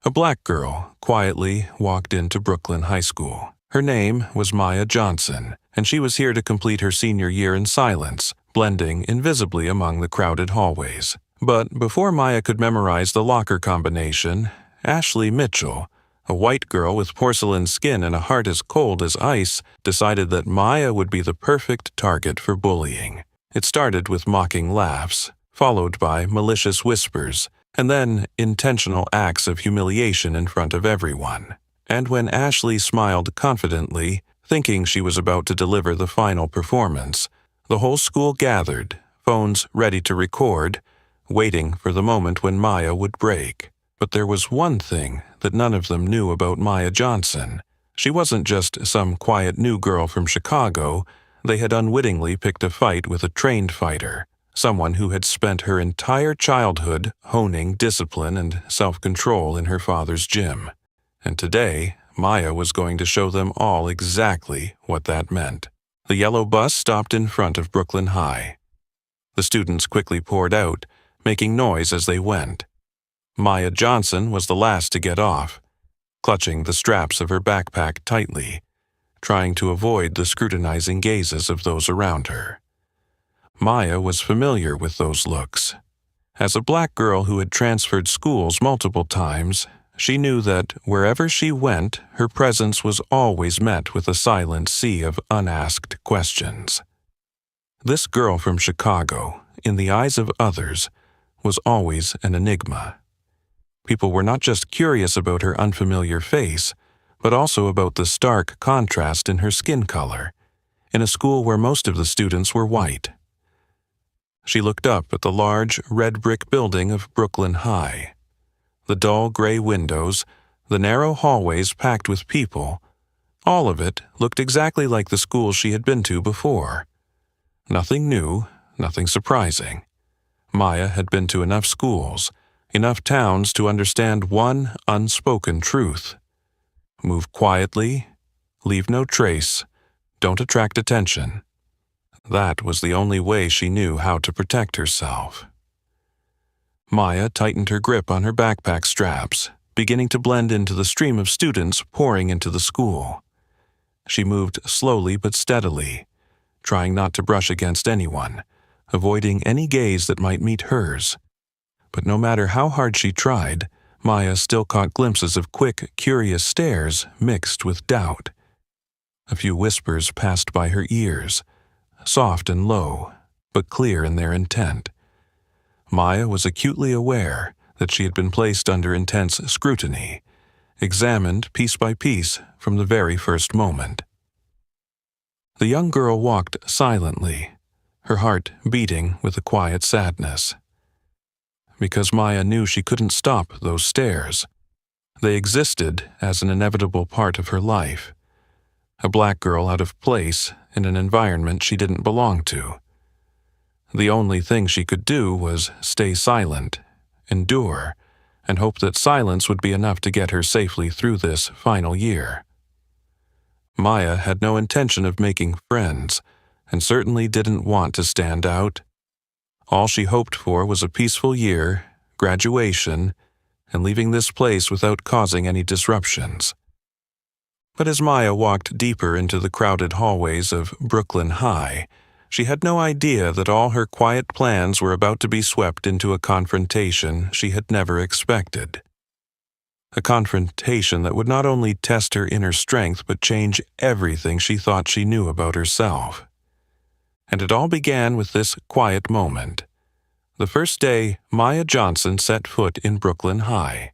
A black girl quietly walked into Brooklyn High School. Her name was Maya Johnson, and she was here to complete her senior year in silence, blending invisibly among the crowded hallways. But before Maya could memorize the locker combination, Ashley Mitchell, a white girl with porcelain skin and a heart as cold as ice, decided that Maya would be the perfect target for bullying. It started with mocking laughs, followed by malicious whispers, and then intentional acts of humiliation in front of everyone. And when Ashley smiled confidently, thinking she was about to deliver the final performance, the whole school gathered, phones ready to record, waiting for the moment when Maya would break. But there was one thing that none of them knew about Maya Johnson. She wasn't just some quiet new girl from Chicago. They had unwittingly picked a fight with a trained fighter, someone who had spent her entire childhood honing discipline and self-control in her father's gym. And today, Maya was going to show them all exactly what that meant. The yellow bus stopped in front of Brooklyn High. The students quickly poured out, making noise as they went. Maya Johnson was the last to get off, clutching the straps of her backpack tightly, trying to avoid the scrutinizing gazes of those around her. Maya was familiar with those looks. As a black girl who had transferred schools multiple times, she knew that wherever she went, her presence was always met with a silent sea of unasked questions. This girl from Chicago, in the eyes of others, was always an enigma. People were not just curious about her unfamiliar face, but also about the stark contrast in her skin color, in a school where most of the students were white. She looked up at the large, red brick building of Brooklyn High. The dull gray windows, the narrow hallways packed with people, all of it looked exactly like the school she had been to before. Nothing new, nothing surprising. Maya had been to enough schools, enough towns to understand one unspoken truth. Move quietly, leave no trace, don't attract attention. That was the only way she knew how to protect herself. Maya tightened her grip on her backpack straps, beginning to blend into the stream of students pouring into the school. She moved slowly but steadily, trying not to brush against anyone, avoiding any gaze that might meet hers. But no matter how hard she tried, Maya still caught glimpses of quick, curious stares mixed with doubt. A few whispers passed by her ears, soft and low, but clear in their intent. Maya was acutely aware that she had been placed under intense scrutiny, examined piece by piece from the very first moment. The young girl walked silently, her heart beating with a quiet sadness. Because Maya knew she couldn't stop those stares. They existed as an inevitable part of her life. A black girl out of place in an environment she didn't belong to. The only thing she could do was stay silent, endure, and hope that silence would be enough to get her safely through this final year. Maya had no intention of making friends, and certainly didn't want to stand out. All she hoped for was a peaceful year, graduation, and leaving this place without causing any disruptions. But as Maya walked deeper into the crowded hallways of Brooklyn High, she had no idea that all her quiet plans were about to be swept into a confrontation she had never expected. A confrontation that would not only test her inner strength but change everything she thought she knew about herself. And it all began with this quiet moment. The first day Maya Johnson set foot in Brooklyn High.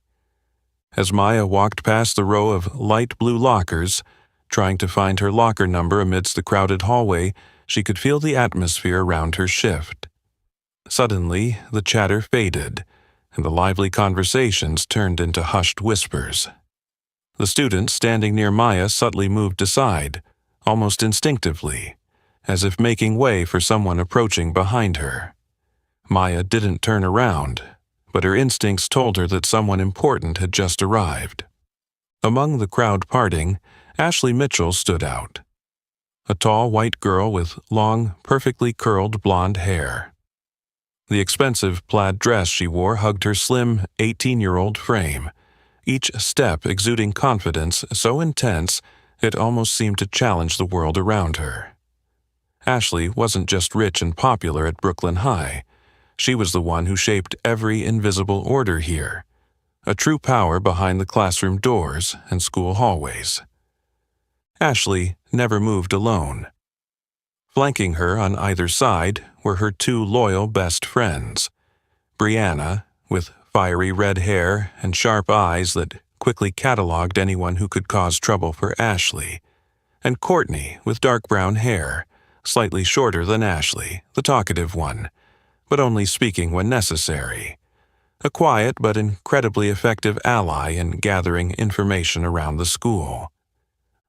As Maya walked past the row of light blue lockers, trying to find her locker number amidst the crowded hallway, she could feel the atmosphere around her shift. Suddenly, the chatter faded, and the lively conversations turned into hushed whispers. The students standing near Maya subtly moved aside, almost instinctively, as if making way for someone approaching behind her. Maya didn't turn around, but her instincts told her that someone important had just arrived. Among the crowd parting, Ashley Mitchell stood out. A tall white girl with long, perfectly curled blonde hair. The expensive plaid dress she wore hugged her slim, 18-year-old frame, each step exuding confidence so intense it almost seemed to challenge the world around her. Ashley wasn't just rich and popular at Brooklyn High. She was the one who shaped every invisible order here, a true power behind the classroom doors and school hallways. Ashley never moved alone. Flanking her on either side were her two loyal best friends, Brianna, with fiery red hair and sharp eyes that quickly cataloged anyone who could cause trouble for Ashley, and Courtney, with dark brown hair, slightly shorter than Ashley, the talkative one, but only speaking when necessary. A quiet but incredibly effective ally in gathering information around the school.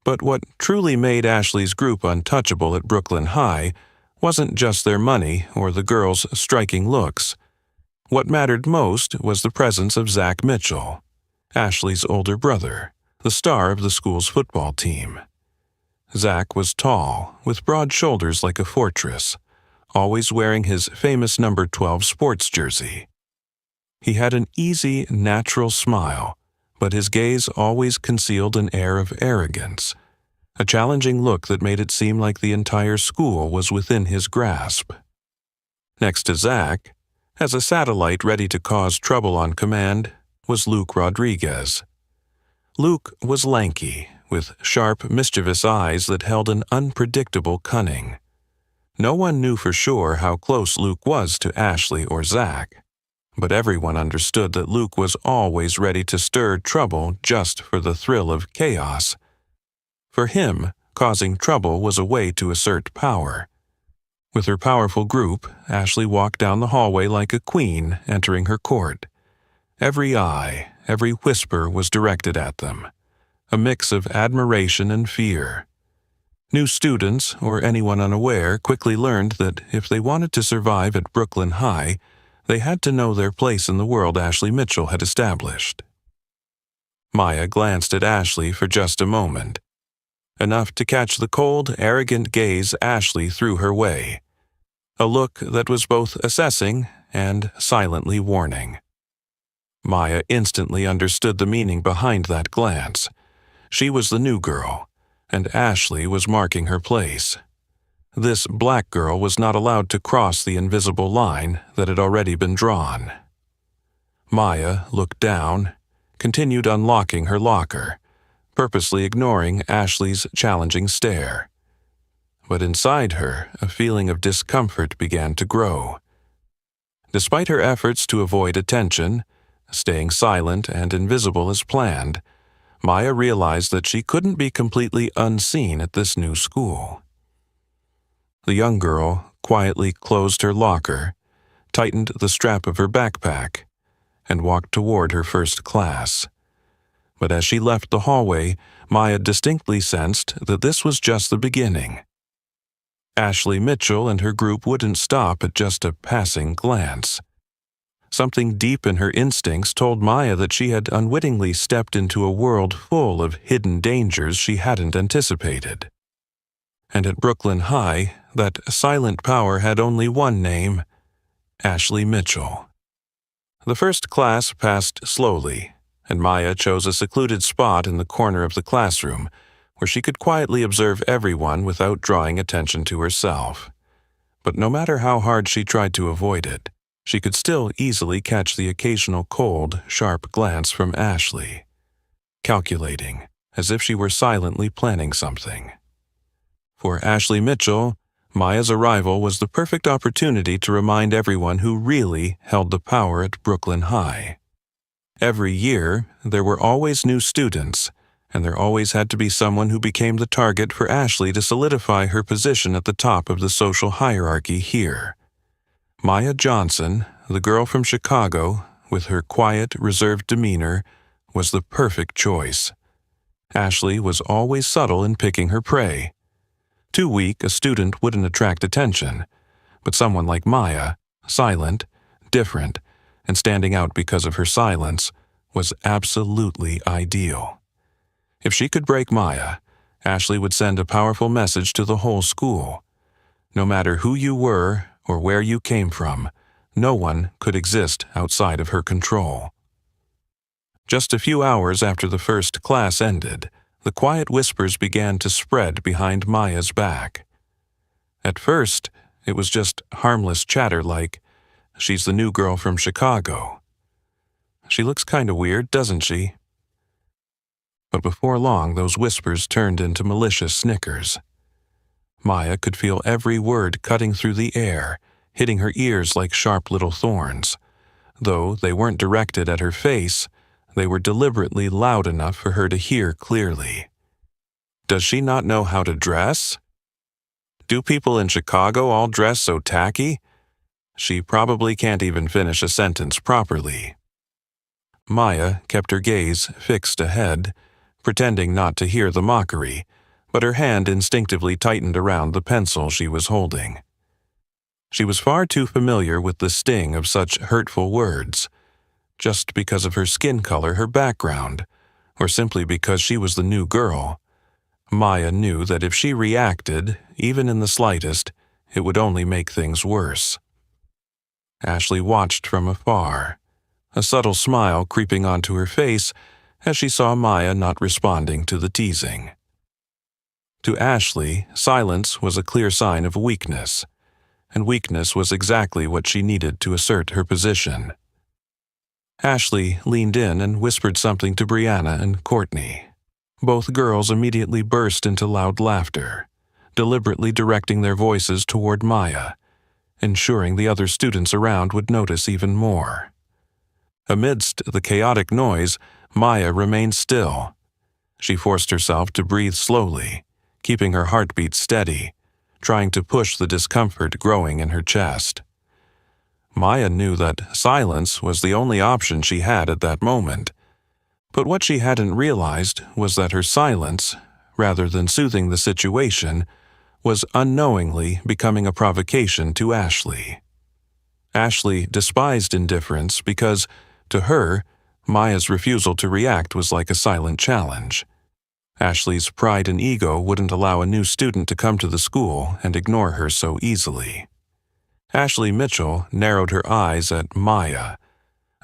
But what truly made Ashley's group untouchable at Brooklyn High wasn't just their money or the girls' striking looks. What mattered most was the presence of Zach Mitchell, Ashley's older brother, the star of the school's football team. Zach was tall, with broad shoulders like a fortress, always wearing his famous number 12 sports jersey. He had an easy, natural smile, but his gaze always concealed an air of arrogance, a challenging look that made it seem like the entire school was within his grasp. Next to Zach, as a satellite ready to cause trouble on command, was Luke Rodriguez. Luke was lanky, with sharp, mischievous eyes that held an unpredictable cunning. No one knew for sure how close Luke was to Ashley or Zach, but everyone understood that Luke was always ready to stir trouble just for the thrill of chaos. For him, causing trouble was a way to assert power. With her powerful group, Ashley walked down the hallway like a queen entering her court. Every eye, every whisper was directed at them, a mix of admiration and fear. New students, or anyone unaware, quickly learned that if they wanted to survive at Brooklyn High, they had to know their place in the world Ashley Mitchell had established. Maya glanced at Ashley for just a moment, enough to catch the cold, arrogant gaze Ashley threw her way, a look that was both assessing and silently warning. Maya instantly understood the meaning behind that glance. She was the new girl, and Ashley was marking her place. This black girl was not allowed to cross the invisible line that had already been drawn. Maya looked down, continued unlocking her locker, purposely ignoring Ashley's challenging stare. But inside her, a feeling of discomfort began to grow. Despite her efforts to avoid attention, staying silent and invisible as planned, Maya realized that she couldn't be completely unseen at this new school. The young girl quietly closed her locker, tightened the strap of her backpack, and walked toward her first class. But as she left the hallway, Maya distinctly sensed that this was just the beginning. Ashley Mitchell and her group wouldn't stop at just a passing glance. Something deep in her instincts told Maya that she had unwittingly stepped into a world full of hidden dangers she hadn't anticipated. And at Brooklyn High, that silent power had only one name: Ashley Mitchell. The first class passed slowly, and Maya chose a secluded spot in the corner of the classroom where she could quietly observe everyone without drawing attention to herself. But no matter how hard she tried to avoid it, she could still easily catch the occasional cold, sharp glance from Ashley, calculating, as if she were silently planning something. For Ashley Mitchell, Maya's arrival was the perfect opportunity to remind everyone who really held the power at Brooklyn High. Every year, there were always new students, and there always had to be someone who became the target for Ashley to solidify her position at the top of the social hierarchy here. Maya Johnson, the girl from Chicago, with her quiet, reserved demeanor, was the perfect choice. Ashley was always subtle in picking her prey. Too weak, a student wouldn't attract attention, but someone like Maya, silent, different, and standing out because of her silence, was absolutely ideal. If she could break Maya, Ashley would send a powerful message to the whole school. No matter who you were or where you came from, no one could exist outside of her control. Just a few hours after the first class ended, the quiet whispers began to spread behind Maya's back. At first, it was just harmless chatter like, "She's the new girl from Chicago. She looks kinda weird, doesn't she?" But before long, those whispers turned into malicious snickers. Maya could feel every word cutting through the air, hitting her ears like sharp little thorns. Though they weren't directed at her face, they were deliberately loud enough for her to hear clearly. Does she not know how to dress? Do people in Chicago all dress so tacky? She probably can't even finish a sentence properly. Maya kept her gaze fixed ahead, pretending not to hear the mockery, but her hand instinctively tightened around the pencil she was holding. She was far too familiar with the sting of such hurtful words, just because of her skin color, her background, or simply because she was the new girl. Maya knew that if she reacted, even in the slightest, it would only make things worse. Ashley watched from afar, a subtle smile creeping onto her face as she saw Maya not responding to the teasing. To Ashley, silence was a clear sign of weakness, and weakness was exactly what she needed to assert her position. Ashley leaned in and whispered something to Brianna and Courtney. Both girls immediately burst into loud laughter, deliberately directing their voices toward Maya, ensuring the other students around would notice even more. Amidst the chaotic noise, Maya remained still. She forced herself to breathe slowly, keeping her heartbeat steady, trying to push the discomfort growing in her chest. Maya knew that silence was the only option she had at that moment, but what she hadn't realized was that her silence, rather than soothing the situation, was unknowingly becoming a provocation to Ashley. Ashley despised indifference because, to her, Maya's refusal to react was like a silent challenge. Ashley's pride and ego wouldn't allow a new student to come to the school and ignore her so easily. Ashley Mitchell narrowed her eyes at Maya,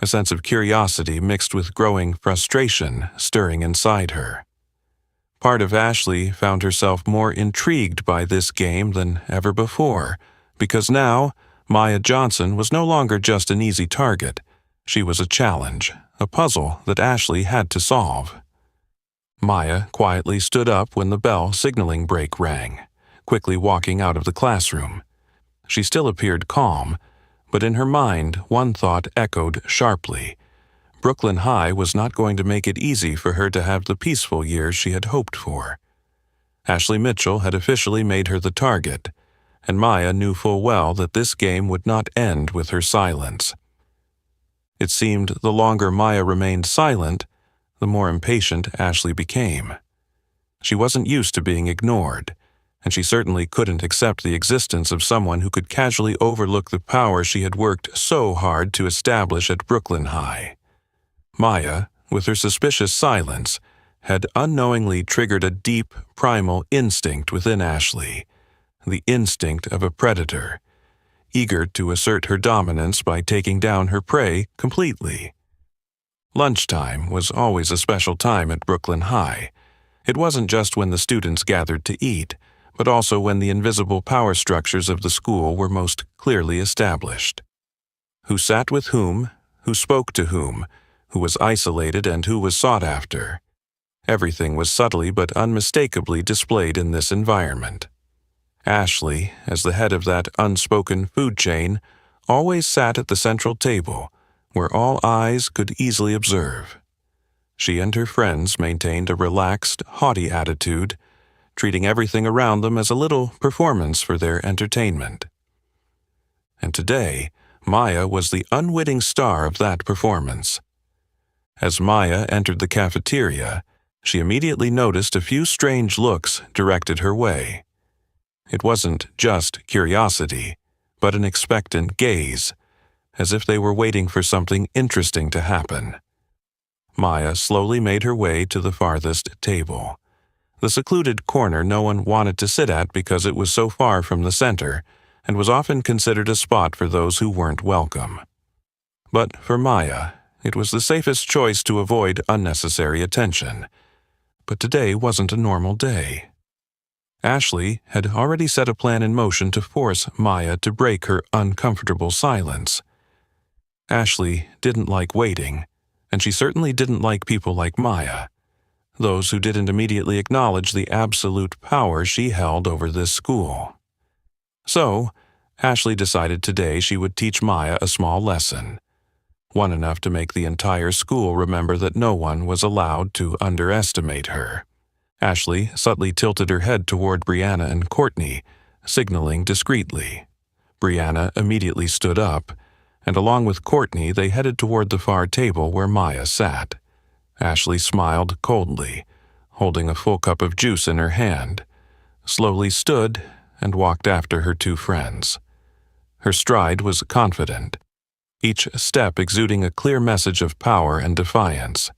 a sense of curiosity mixed with growing frustration stirring inside her. Part of Ashley found herself more intrigued by this game than ever before, because now Maya Johnson was no longer just an easy target. She was a challenge, a puzzle that Ashley had to solve. Maya quietly stood up when the bell signaling break rang, quickly walking out of the classroom. She still appeared calm, but in her mind one thought echoed sharply. Brooklyn High was not going to make it easy for her to have the peaceful years she had hoped for. Ashley Mitchell had officially made her the target, and Maya knew full well that this game would not end with her silence. It seemed the longer Maya remained silent, the more impatient Ashley became. She wasn't used to being ignored, and she certainly couldn't accept the existence of someone who could casually overlook the power she had worked so hard to establish at Brooklyn High. Maya, with her suspicious silence, had unknowingly triggered a deep, primal instinct within Ashley, the instinct of a predator, eager to assert her dominance by taking down her prey completely. Lunchtime was always a special time at Brooklyn High. It wasn't just when the students gathered to eat, but also when the invisible power structures of the school were most clearly established. Who sat with whom, who spoke to whom was isolated and who was sought after. Everything was subtly but unmistakably displayed in this environment. Ashley, as the head of that unspoken food chain, always sat at the central table, where all eyes could easily observe. She and her friends maintained a relaxed, haughty attitude, treating everything around them as a little performance for their entertainment. And today, Maya was the unwitting star of that performance. As Maya entered the cafeteria, she immediately noticed a few strange looks directed her way. It wasn't just curiosity, but an expectant gaze, as if they were waiting for something interesting to happen. Maya slowly made her way to the farthest table, the secluded corner no one wanted to sit at because it was so far from the center and was often considered a spot for those who weren't welcome. But for Maya, It was the safest choice to avoid unnecessary attention. But today wasn't a normal day. Ashley had already set a plan in motion to force Maya to break her uncomfortable silence. Ashley didn't like waiting, and she certainly didn't like people like Maya, those who didn't immediately acknowledge the absolute power she held over this school. So, Ashley decided today she would teach Maya a small lesson, one enough to make the entire school remember that no one was allowed to underestimate her. Ashley subtly tilted her head toward Brianna and Courtney, signaling discreetly. Brianna immediately stood up, and along with Courtney they headed toward the far table where Maya sat. Ashley smiled coldly, holding a full cup of juice in her hand, slowly stood and walked after her two friends. Her stride was confident, each step exuding a clear message of power and defiance.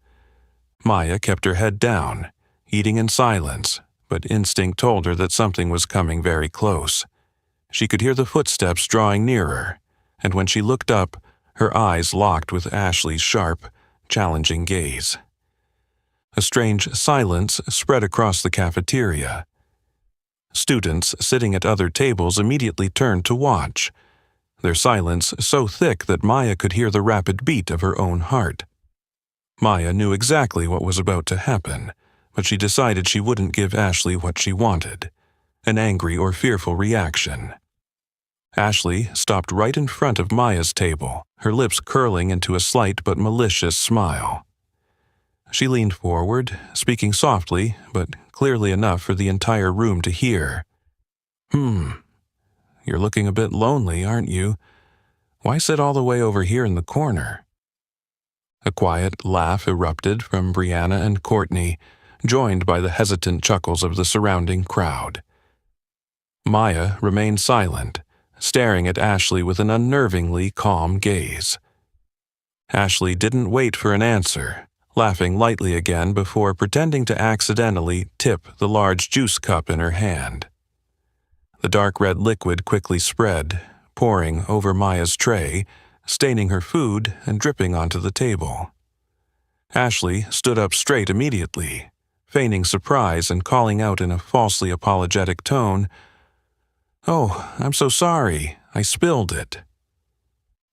Maya kept her head down, eating in silence, but instinct told her that something was coming very close. She could hear the footsteps drawing nearer, and when she looked up, her eyes locked with Ashley's sharp, challenging gaze. A strange silence spread across the cafeteria. Students sitting at other tables immediately turned to watch, their silence so thick that Maya could hear the rapid beat of her own heart. Maya knew exactly what was about to happen, but she decided she wouldn't give Ashley what she wanted, an angry or fearful reaction. Ashley stopped right in front of Maya's table, her lips curling into a slight but malicious smile. She leaned forward, speaking softly, but clearly enough for the entire room to hear. You're looking a bit lonely, aren't you? Why sit all the way over here in the corner?" A quiet laugh erupted from Brianna and Courtney, joined by the hesitant chuckles of the surrounding crowd. Maya remained silent, staring at Ashley with an unnervingly calm gaze. Ashley didn't wait for an answer, laughing lightly again before pretending to accidentally tip the large juice cup in her hand. The dark red liquid quickly spread, pouring over Maya's tray, staining her food and dripping onto the table. Ashley stood up straight immediately, feigning surprise and calling out in a falsely apologetic tone, "Oh, I'm so sorry, I spilled it."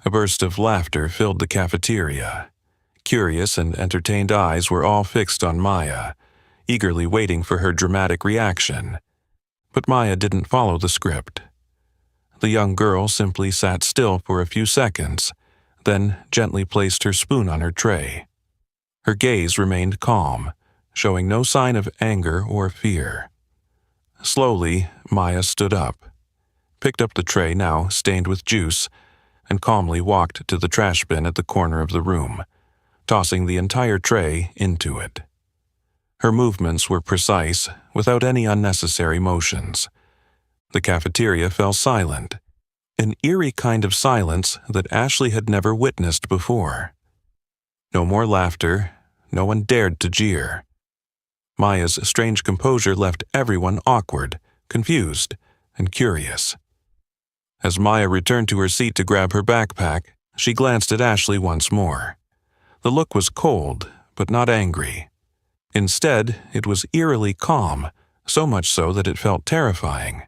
A burst of laughter filled the cafeteria. Curious and entertained eyes were all fixed on Maya, eagerly waiting for her dramatic reaction. But Maya didn't follow the script. The young girl simply sat still for a few seconds, then gently placed her spoon on her tray. Her gaze remained calm, showing no sign of anger or fear. Slowly, Maya stood up, picked up the tray now stained with juice, and calmly walked to the trash bin at the corner of the room, tossing the entire tray into it. Her movements were precise, without any unnecessary motions. The cafeteria fell silent, an eerie kind of silence that Ashley had never witnessed before. No more laughter, no one dared to jeer. Maya's strange composure left everyone awkward, confused, and curious. As Maya returned to her seat to grab her backpack, she glanced at Ashley once more. The look was cold, but not angry. Instead, it was eerily calm, so much so that it felt terrifying.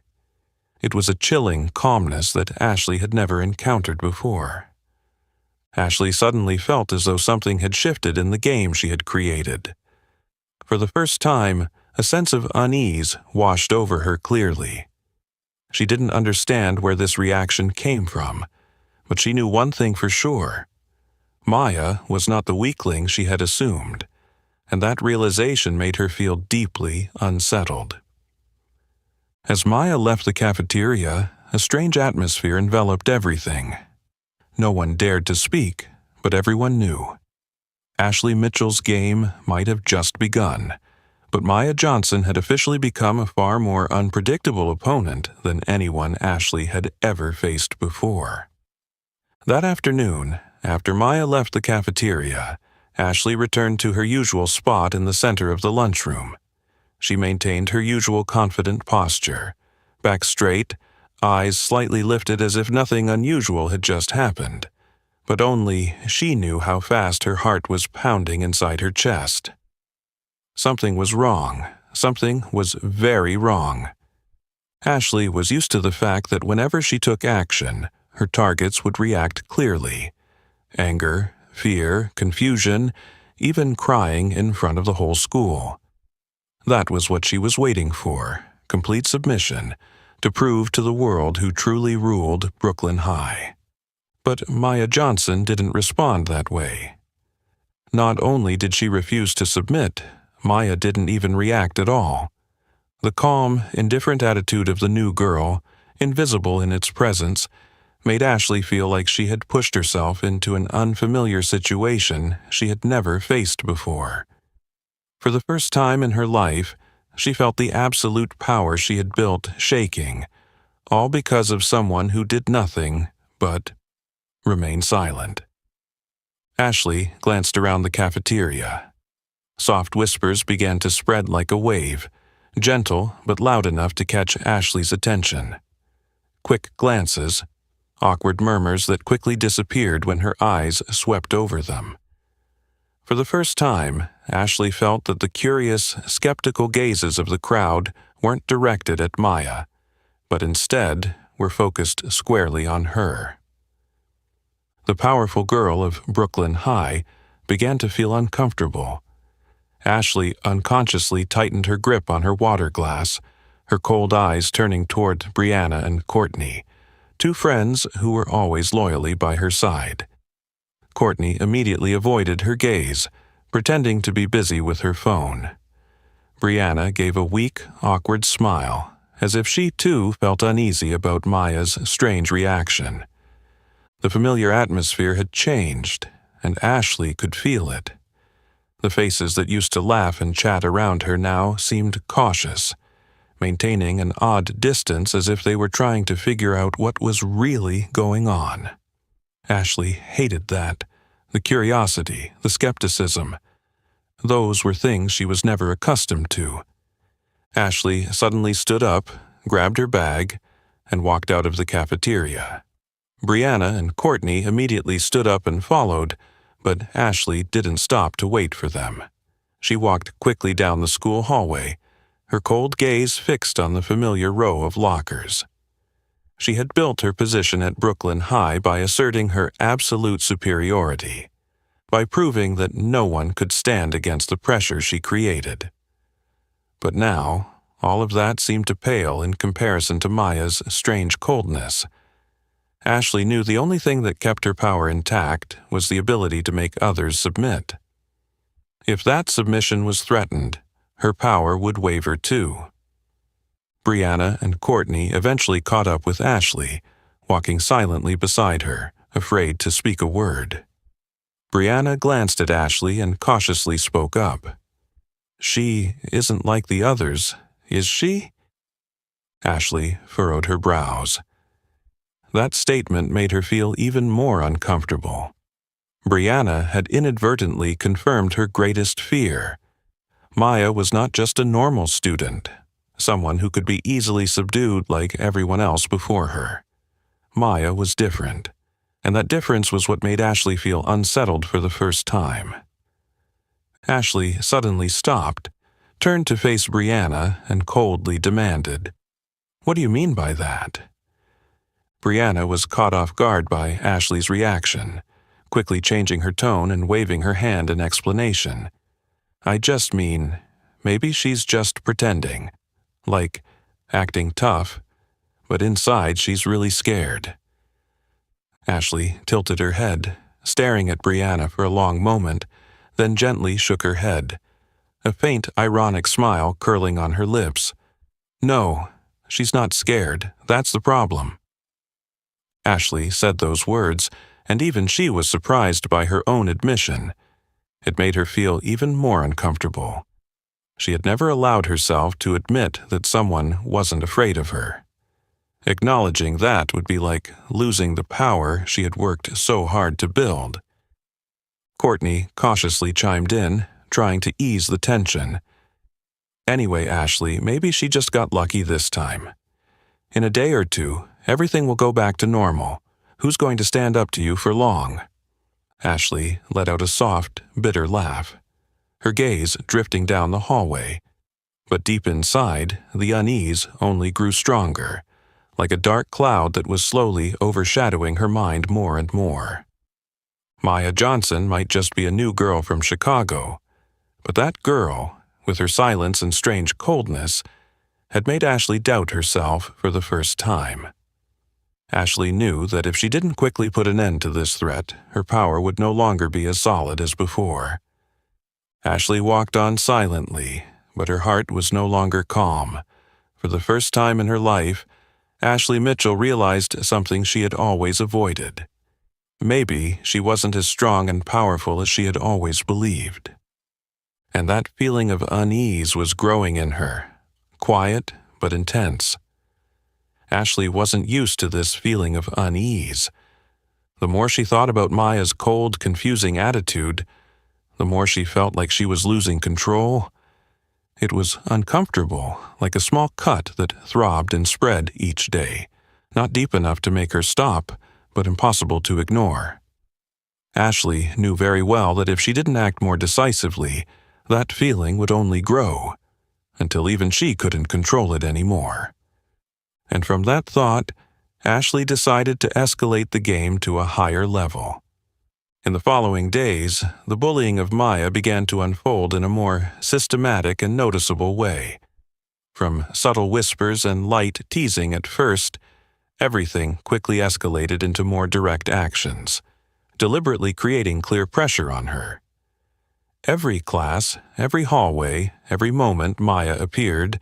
It was a chilling calmness that Ashley had never encountered before. Ashley suddenly felt as though something had shifted in the game she had created. For the first time, a sense of unease washed over her clearly. She didn't understand where this reaction came from, but she knew one thing for sure. Maya was not the weakling she had assumed, and that realization made her feel deeply unsettled. As Maya left the cafeteria, a strange atmosphere enveloped everything. No one dared to speak, but everyone knew. Ashley Mitchell's game might have just begun, but Maya Johnson had officially become a far more unpredictable opponent than anyone Ashley had ever faced before. That afternoon, after Maya left the cafeteria, Ashley returned to her usual spot in the center of the lunchroom. She maintained her usual confident posture, back straight, eyes slightly lifted as if nothing unusual had just happened, but only she knew how fast her heart was pounding inside her chest. Something was wrong. Something was very wrong. Ashley was used to the fact that whenever she took action, her targets would react clearly. Anger, fear, confusion, even crying in front of the whole school. That was what she was waiting for, complete submission, to prove to the world who truly ruled Brooklyn High. But Maya Johnson didn't respond that way. Not only did she refuse to submit, Maya didn't even react at all. The calm, indifferent attitude of the new girl, invisible in its presence, made Ashley feel like she had pushed herself into an unfamiliar situation she had never faced before. For the first time in her life, she felt the absolute power she had built shaking, all because of someone who did nothing but remain silent. Ashley glanced around the cafeteria. Soft whispers began to spread like a wave, gentle but loud enough to catch Ashley's attention. Quick glances, awkward murmurs that quickly disappeared when her eyes swept over them. For the first time, Ashley felt that the curious, skeptical gazes of the crowd weren't directed at Maya, but instead were focused squarely on her. The powerful girl of Brooklyn High began to feel uncomfortable. Ashley unconsciously tightened her grip on her water glass, her cold eyes turning toward Brianna and Courtney, two friends who were always loyally by her side. Courtney immediately avoided her gaze, pretending to be busy with her phone. Brianna gave a weak, awkward smile, as if she too felt uneasy about Maya's strange reaction. The familiar atmosphere had changed, and Ashley could feel it. The faces that used to laugh and chat around her now seemed cautious, maintaining an odd distance as if they were trying to figure out what was really going on. Ashley hated that. The curiosity, the skepticism. Those were things she was never accustomed to. Ashley suddenly stood up, grabbed her bag, and walked out of the cafeteria. Brianna and Courtney immediately stood up and followed, but Ashley didn't stop to wait for them. She walked quickly down the school hallway, her cold gaze fixed on the familiar row of lockers. She had built her position at Brooklyn High by asserting her absolute superiority, by proving that no one could stand against the pressure she created. But now, all of that seemed to pale in comparison to Maya's strange coldness. Ashley knew the only thing that kept her power intact was the ability to make others submit. If that submission was threatened, her power would waver too. Brianna and Courtney eventually caught up with Ashley, walking silently beside her, afraid to speak a word. Brianna glanced at Ashley and cautiously spoke up. "She isn't like the others, is she?" Ashley furrowed her brows. That statement made her feel even more uncomfortable. Brianna had inadvertently confirmed her greatest fear. Maya was not just a normal student, someone who could be easily subdued like everyone else before her. Maya was different, and that difference was what made Ashley feel unsettled for the first time. Ashley suddenly stopped, turned to face Brianna, and coldly demanded, "What do you mean by that?" Brianna was caught off guard by Ashley's reaction, quickly changing her tone and waving her hand in explanation. "I just mean, maybe she's just pretending, like acting tough, but inside she's really scared." Ashley tilted her head, staring at Brianna for a long moment, then gently shook her head, a faint ironic smile curling on her lips. "No, she's not scared, that's the problem." Ashley said those words, and even she was surprised by her own admission. It made her feel even more uncomfortable. She had never allowed herself to admit that someone wasn't afraid of her. Acknowledging that would be like losing the power she had worked so hard to build. Courtney cautiously chimed in, trying to ease the tension. "Anyway, Ashley, maybe she just got lucky this time. In a day or two, everything will go back to normal. Who's going to stand up to you for long?" Ashley let out a soft, bitter laugh, her gaze drifting down the hallway. But deep inside, the unease only grew stronger, like a dark cloud that was slowly overshadowing her mind more and more. Maya Johnson might just be a new girl from Chicago, but that girl, with her silence and strange coldness, had made Ashley doubt herself for the first time. Ashley knew that if she didn't quickly put an end to this threat, her power would no longer be as solid as before. Ashley walked on silently, but her heart was no longer calm. For the first time in her life, Ashley Mitchell realized something she had always avoided. Maybe she wasn't as strong and powerful as she had always believed. And that feeling of unease was growing in her, quiet but intense. Ashley wasn't used to this feeling of unease. The more she thought about Maya's cold, confusing attitude, the more she felt like she was losing control. It was uncomfortable, like a small cut that throbbed and spread each day, not deep enough to make her stop, but impossible to ignore. Ashley knew very well that if she didn't act more decisively, that feeling would only grow, until even she couldn't control it anymore. And from that thought, Ashley decided to escalate the game to a higher level. In the following days, the bullying of Maya began to unfold in a more systematic and noticeable way. From subtle whispers and light teasing at first, everything quickly escalated into more direct actions, deliberately creating clear pressure on her. Every class, every hallway, every moment Maya appeared,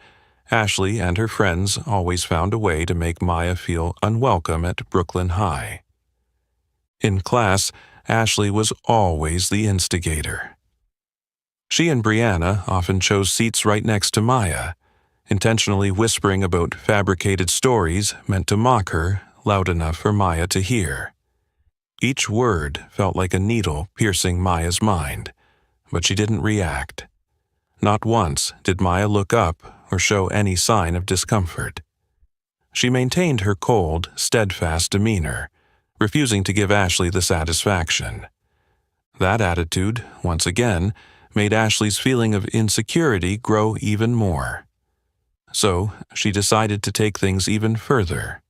Ashley and her friends always found a way to make Maya feel unwelcome at Brooklyn High. In class, Ashley was always the instigator. She and Brianna often chose seats right next to Maya, intentionally whispering about fabricated stories meant to mock her loud enough for Maya to hear. Each word felt like a needle piercing Maya's mind, but she didn't react. Not once did Maya look up or show any sign of discomfort. She maintained her cold, steadfast demeanor, refusing to give Ashley the satisfaction. That attitude, once again, made Ashley's feeling of insecurity grow even more. So she decided to take things even further.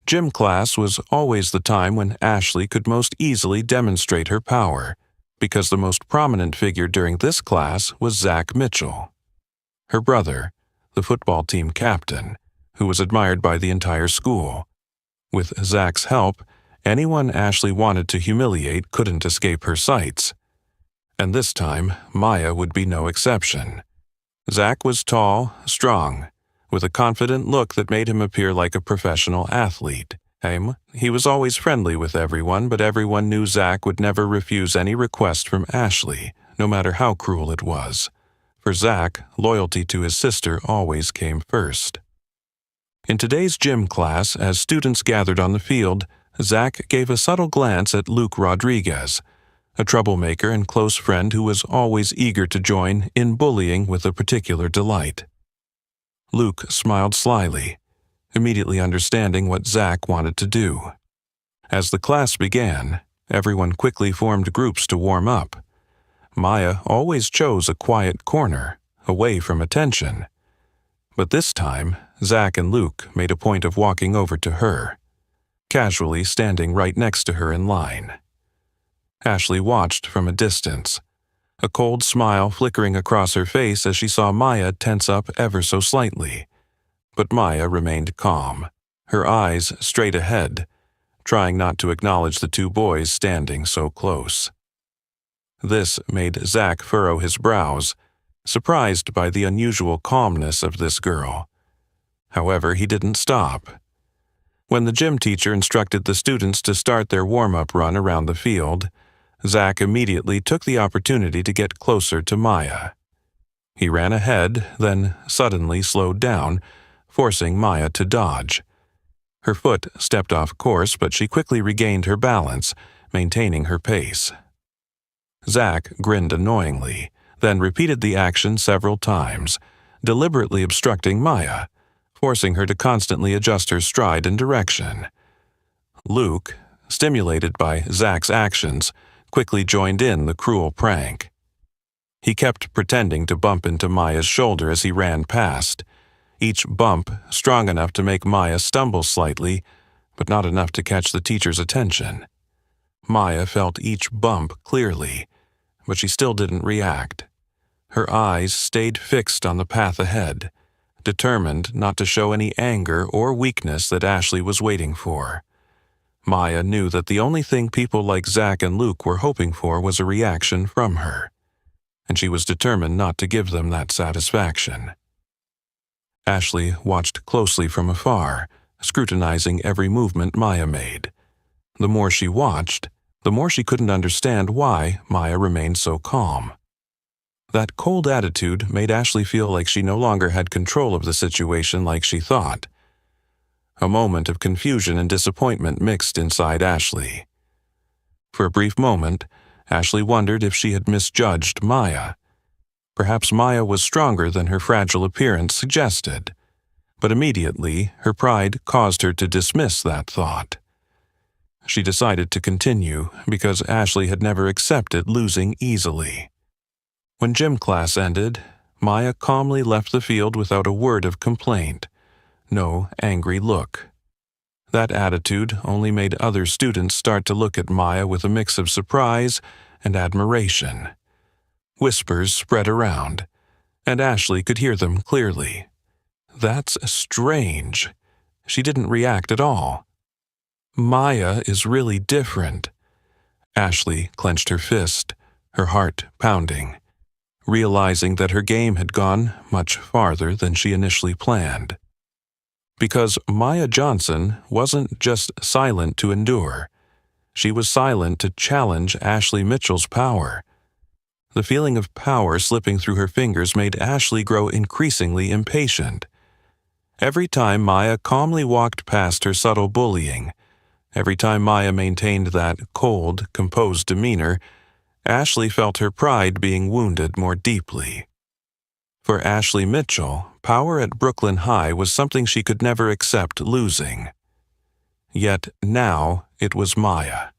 Gym class was always the time when Ashley could most easily demonstrate her power, because the most prominent figure during this class was Zach Mitchell, her brother, the football team captain, who was admired by the entire school. With Zach's help, anyone Ashley wanted to humiliate couldn't escape her sights. And this time, Maya would be no exception. Zach was tall, strong, with a confident look that made him appear like a professional athlete. He was always friendly with everyone, but everyone knew Zach would never refuse any request from Ashley, no matter how cruel it was. For Zach, loyalty to his sister always came first. In today's gym class, as students gathered on the field, Zach gave a subtle glance at Luke Rodriguez, a troublemaker and close friend who was always eager to join in bullying with a particular delight. Luke smiled slyly, immediately understanding what Zach wanted to do. As the class began, everyone quickly formed groups to warm up. Maya always chose a quiet corner, away from attention. But this time, Zach and Luke made a point of walking over to her, casually standing right next to her in line. Ashley watched from a distance, a cold smile flickering across her face as she saw Maya tense up ever so slightly. But Maya remained calm, her eyes straight ahead, trying not to acknowledge the two boys standing so close. This made Zach furrow his brows, surprised by the unusual calmness of this girl. However, he didn't stop. When the gym teacher instructed the students to start their warm-up run around the field, Zach immediately took the opportunity to get closer to Maya. He ran ahead, then suddenly slowed down, forcing Maya to dodge. Her foot stepped off course, but she quickly regained her balance, maintaining her pace. Zach grinned annoyingly, then repeated the action several times, deliberately obstructing Maya, forcing her to constantly adjust her stride and direction. Luke, stimulated by Zach's actions, quickly joined in the cruel prank. He kept pretending to bump into Maya's shoulder as he ran past, each bump strong enough to make Maya stumble slightly, but not enough to catch the teacher's attention. Maya felt each bump clearly, but she still didn't react. Her eyes stayed fixed on the path ahead, determined not to show any anger or weakness that Ashley was waiting for. Maya knew that the only thing people like Zach and Luke were hoping for was a reaction from her, and she was determined not to give them that satisfaction. Ashley watched closely from afar, scrutinizing every movement Maya made. The more she watched, the more she couldn't understand why Maya remained so calm. That cold attitude made Ashley feel like she no longer had control of the situation like she thought. A moment of confusion and disappointment mixed inside Ashley. For a brief moment, Ashley wondered if she had misjudged Maya. Perhaps Maya was stronger than her fragile appearance suggested, but immediately her pride caused her to dismiss that thought. She decided to continue because Ashley had never accepted losing easily. When gym class ended, Maya calmly left the field without a word of complaint, no angry look. That attitude only made other students start to look at Maya with a mix of surprise and admiration. Whispers spread around, and Ashley could hear them clearly. That's strange. She didn't react at all. Maya is really different. Ashley clenched her fist, her heart pounding, realizing that her game had gone much farther than she initially planned. Because Maya Johnson wasn't just silent to endure. She was silent to challenge Ashley Mitchell's power. The feeling of power slipping through her fingers made Ashley grow increasingly impatient. Every time Maya calmly walked past her subtle bullying, every time Maya maintained that cold, composed demeanor, Ashley felt her pride being wounded more deeply. For Ashley Mitchell, power at Brooklyn High was something she could never accept losing. Yet now it was Maya,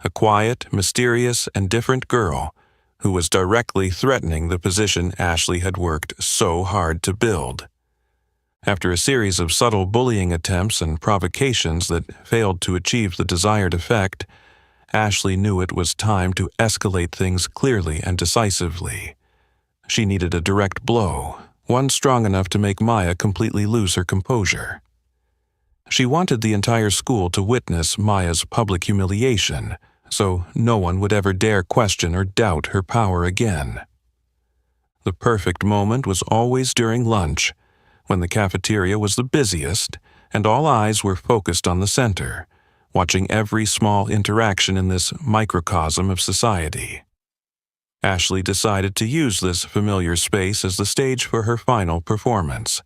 a quiet, mysterious, and different girl who was directly threatening the position Ashley had worked so hard to build. After a series of subtle bullying attempts and provocations that failed to achieve the desired effect, Ashley knew it was time to escalate things clearly and decisively. She needed a direct blow, one strong enough to make Maya completely lose her composure. She wanted the entire school to witness Maya's public humiliation, so no one would ever dare question or doubt her power again. The perfect moment was always during lunch, when the cafeteria was the busiest and all eyes were focused on the center, watching every small interaction in this microcosm of society. Ashley decided to use this familiar space as the stage for her final performance.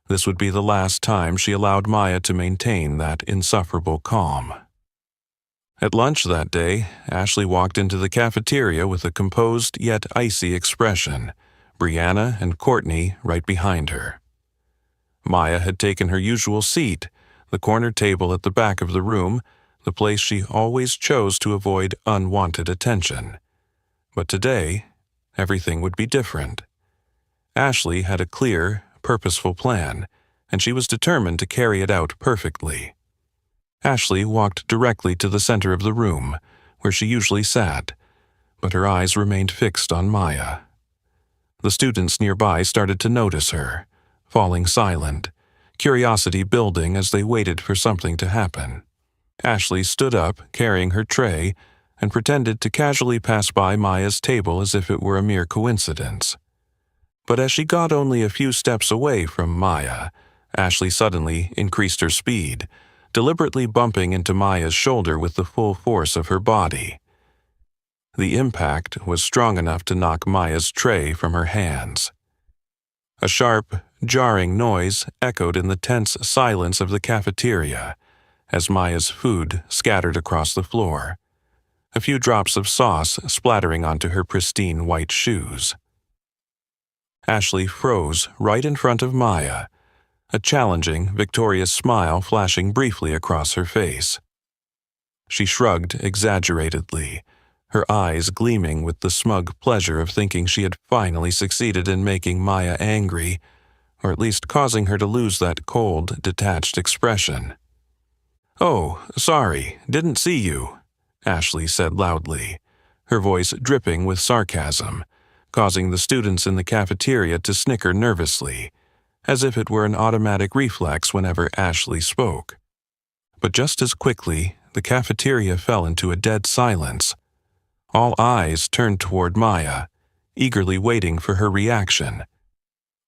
This would be the last time she allowed Maya to maintain that insufferable calm. At lunch that day, Ashley walked into the cafeteria with a composed yet icy expression, Brianna and Courtney right behind her. Maya had taken her usual seat, the corner table at the back of the room, the place she always chose to avoid unwanted attention. But today, everything would be different. Ashley had a clear, purposeful plan, and she was determined to carry it out perfectly. Ashley walked directly to the center of the room, where she usually sat, but her eyes remained fixed on Maya. The students nearby started to notice her, falling silent, curiosity building as they waited for something to happen. Ashley stood up, carrying her tray, and pretended to casually pass by Maya's table as if it were a mere coincidence. But as she got only a few steps away from Maya, Ashley suddenly increased her speed, deliberately bumping into Maya's shoulder with the full force of her body. The impact was strong enough to knock Maya's tray from her hands. A sharp, jarring noise echoed in the tense silence of the cafeteria as Maya's food scattered across the floor, a few drops of sauce splattering onto her pristine white shoes. Ashley froze right in front of Maya, a challenging, victorious smile flashing briefly across her face. She shrugged exaggeratedly, her eyes gleaming with the smug pleasure of thinking she had finally succeeded in making Maya angry, or at least causing her to lose that cold, detached expression. "Oh, sorry, didn't see you," Ashley said loudly, her voice dripping with sarcasm, causing the students in the cafeteria to snicker nervously, as if it were an automatic reflex whenever Ashley spoke. But just as quickly, the cafeteria fell into a dead silence. All eyes turned toward Maya, eagerly waiting for her reaction.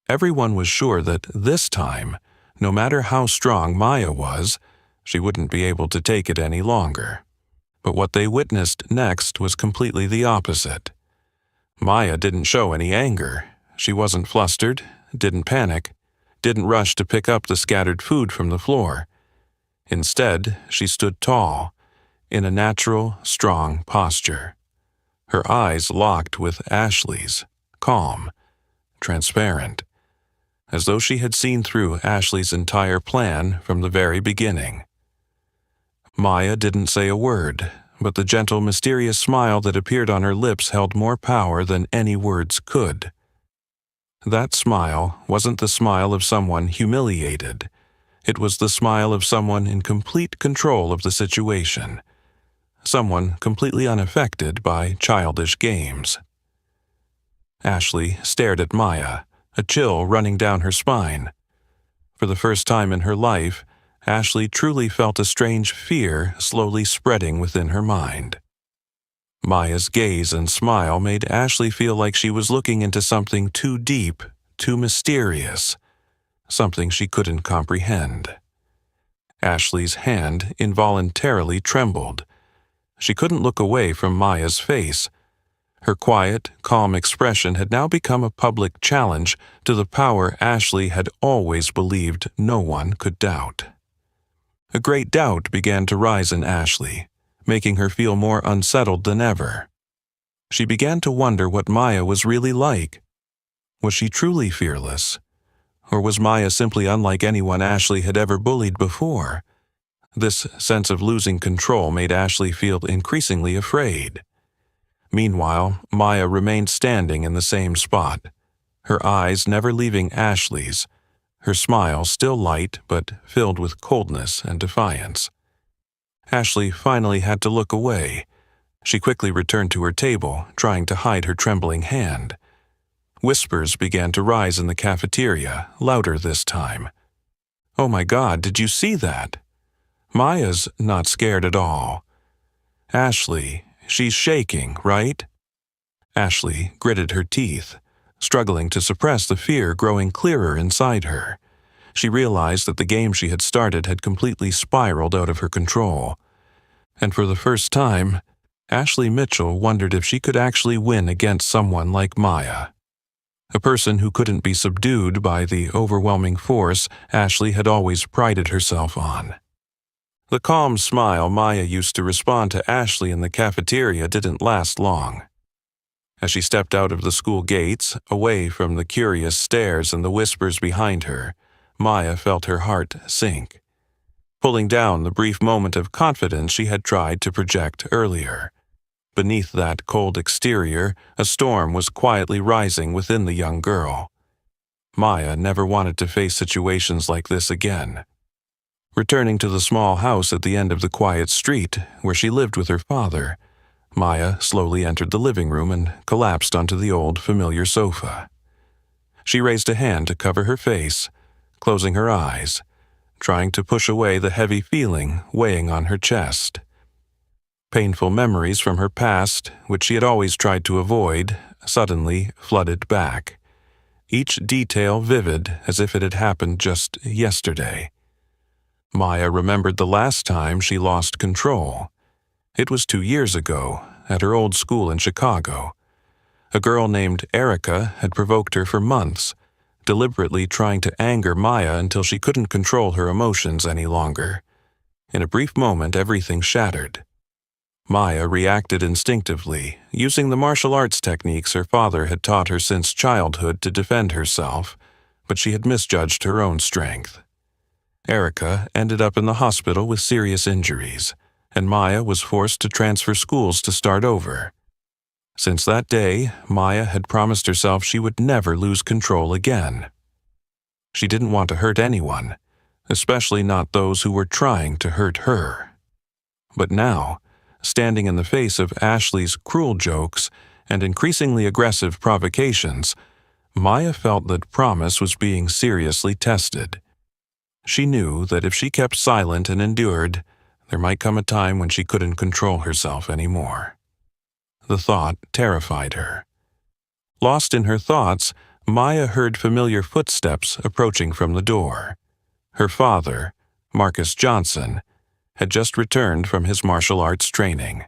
Everyone was sure that this time, no matter how strong Maya was, she wouldn't be able to take it any longer. But what they witnessed next was completely the opposite. Maya didn't show any anger. She wasn't flustered, didn't panic, didn't rush to pick up the scattered food from the floor. Instead, she stood tall, in a natural, strong posture. Her eyes locked with Ashley's, calm, transparent, as though she had seen through Ashley's entire plan from the very beginning. Maya didn't say a word, but the gentle, mysterious smile that appeared on her lips held more power than any words could. That smile wasn't the smile of someone humiliated. It was the smile of someone in complete control of the situation, someone completely unaffected by childish games. Ashley stared at Maya, a chill running down her spine. For the first time in her life, Ashley truly felt a strange fear slowly spreading within her mind. Maya's gaze and smile made Ashley feel like she was looking into something too deep, too mysterious, something she couldn't comprehend. Ashley's hand involuntarily trembled. She couldn't look away from Maya's face. Her quiet, calm expression had now become a public challenge to the power Ashley had always believed no one could doubt. A great doubt began to rise in Ashley, making her feel more unsettled than ever. She began to wonder what Maya was really like. Was she truly fearless? Or was Maya simply unlike anyone Ashley had ever bullied before? This sense of losing control made Ashley feel increasingly afraid. Meanwhile, Maya remained standing in the same spot, her eyes never leaving Ashley's, her smile still light but filled with coldness and defiance. Ashley finally had to look away. She quickly returned to her table, trying to hide her trembling hand. Whispers began to rise in the cafeteria, louder this time. "Oh my God, did you see that? Maya's not scared at all. Ashley, she's shaking, right?" Ashley gritted her teeth, struggling to suppress the fear growing clearer inside her. She realized that the game she had started had completely spiraled out of her control. And for the first time, Ashley Mitchell wondered if she could actually win against someone like Maya. A person who couldn't be subdued by the overwhelming force Ashley had always prided herself on. The calm smile Maya used to respond to Ashley in the cafeteria didn't last long. As she stepped out of the school gates, away from the curious stares and the whispers behind her, Maya felt her heart sink, pulling down the brief moment of confidence she had tried to project earlier. Beneath that cold exterior, a storm was quietly rising within the young girl. Maya never wanted to face situations like this again. Returning to the small house at the end of the quiet street, where she lived with her father, Maya slowly entered the living room and collapsed onto the old, familiar sofa. She raised a hand to cover her face, closing her eyes, trying to push away the heavy feeling weighing on her chest. Painful memories from her past, which she had always tried to avoid, suddenly flooded back, each detail vivid as if it had happened just yesterday. Maya remembered the last time she lost control. It was 2 years ago, at her old school in Chicago. A girl named Erica had provoked her for months, deliberately trying to anger Maya until she couldn't control her emotions any longer. In a brief moment, everything shattered. Maya reacted instinctively, using the martial arts techniques her father had taught her since childhood to defend herself, but she had misjudged her own strength. Erica ended up in the hospital with serious injuries, and Maya was forced to transfer schools to start over. Since that day, Maya had promised herself she would never lose control again. She didn't want to hurt anyone, especially not those who were trying to hurt her. But now, standing in the face of Ashley's cruel jokes and increasingly aggressive provocations, Maya felt that Promise was being seriously tested. She knew that if she kept silent and endured, there might come a time when she couldn't control herself anymore. The thought terrified her. Lost in her thoughts, Maya heard familiar footsteps approaching from the door. Her father, Marcus Johnson, had just returned from his martial arts training.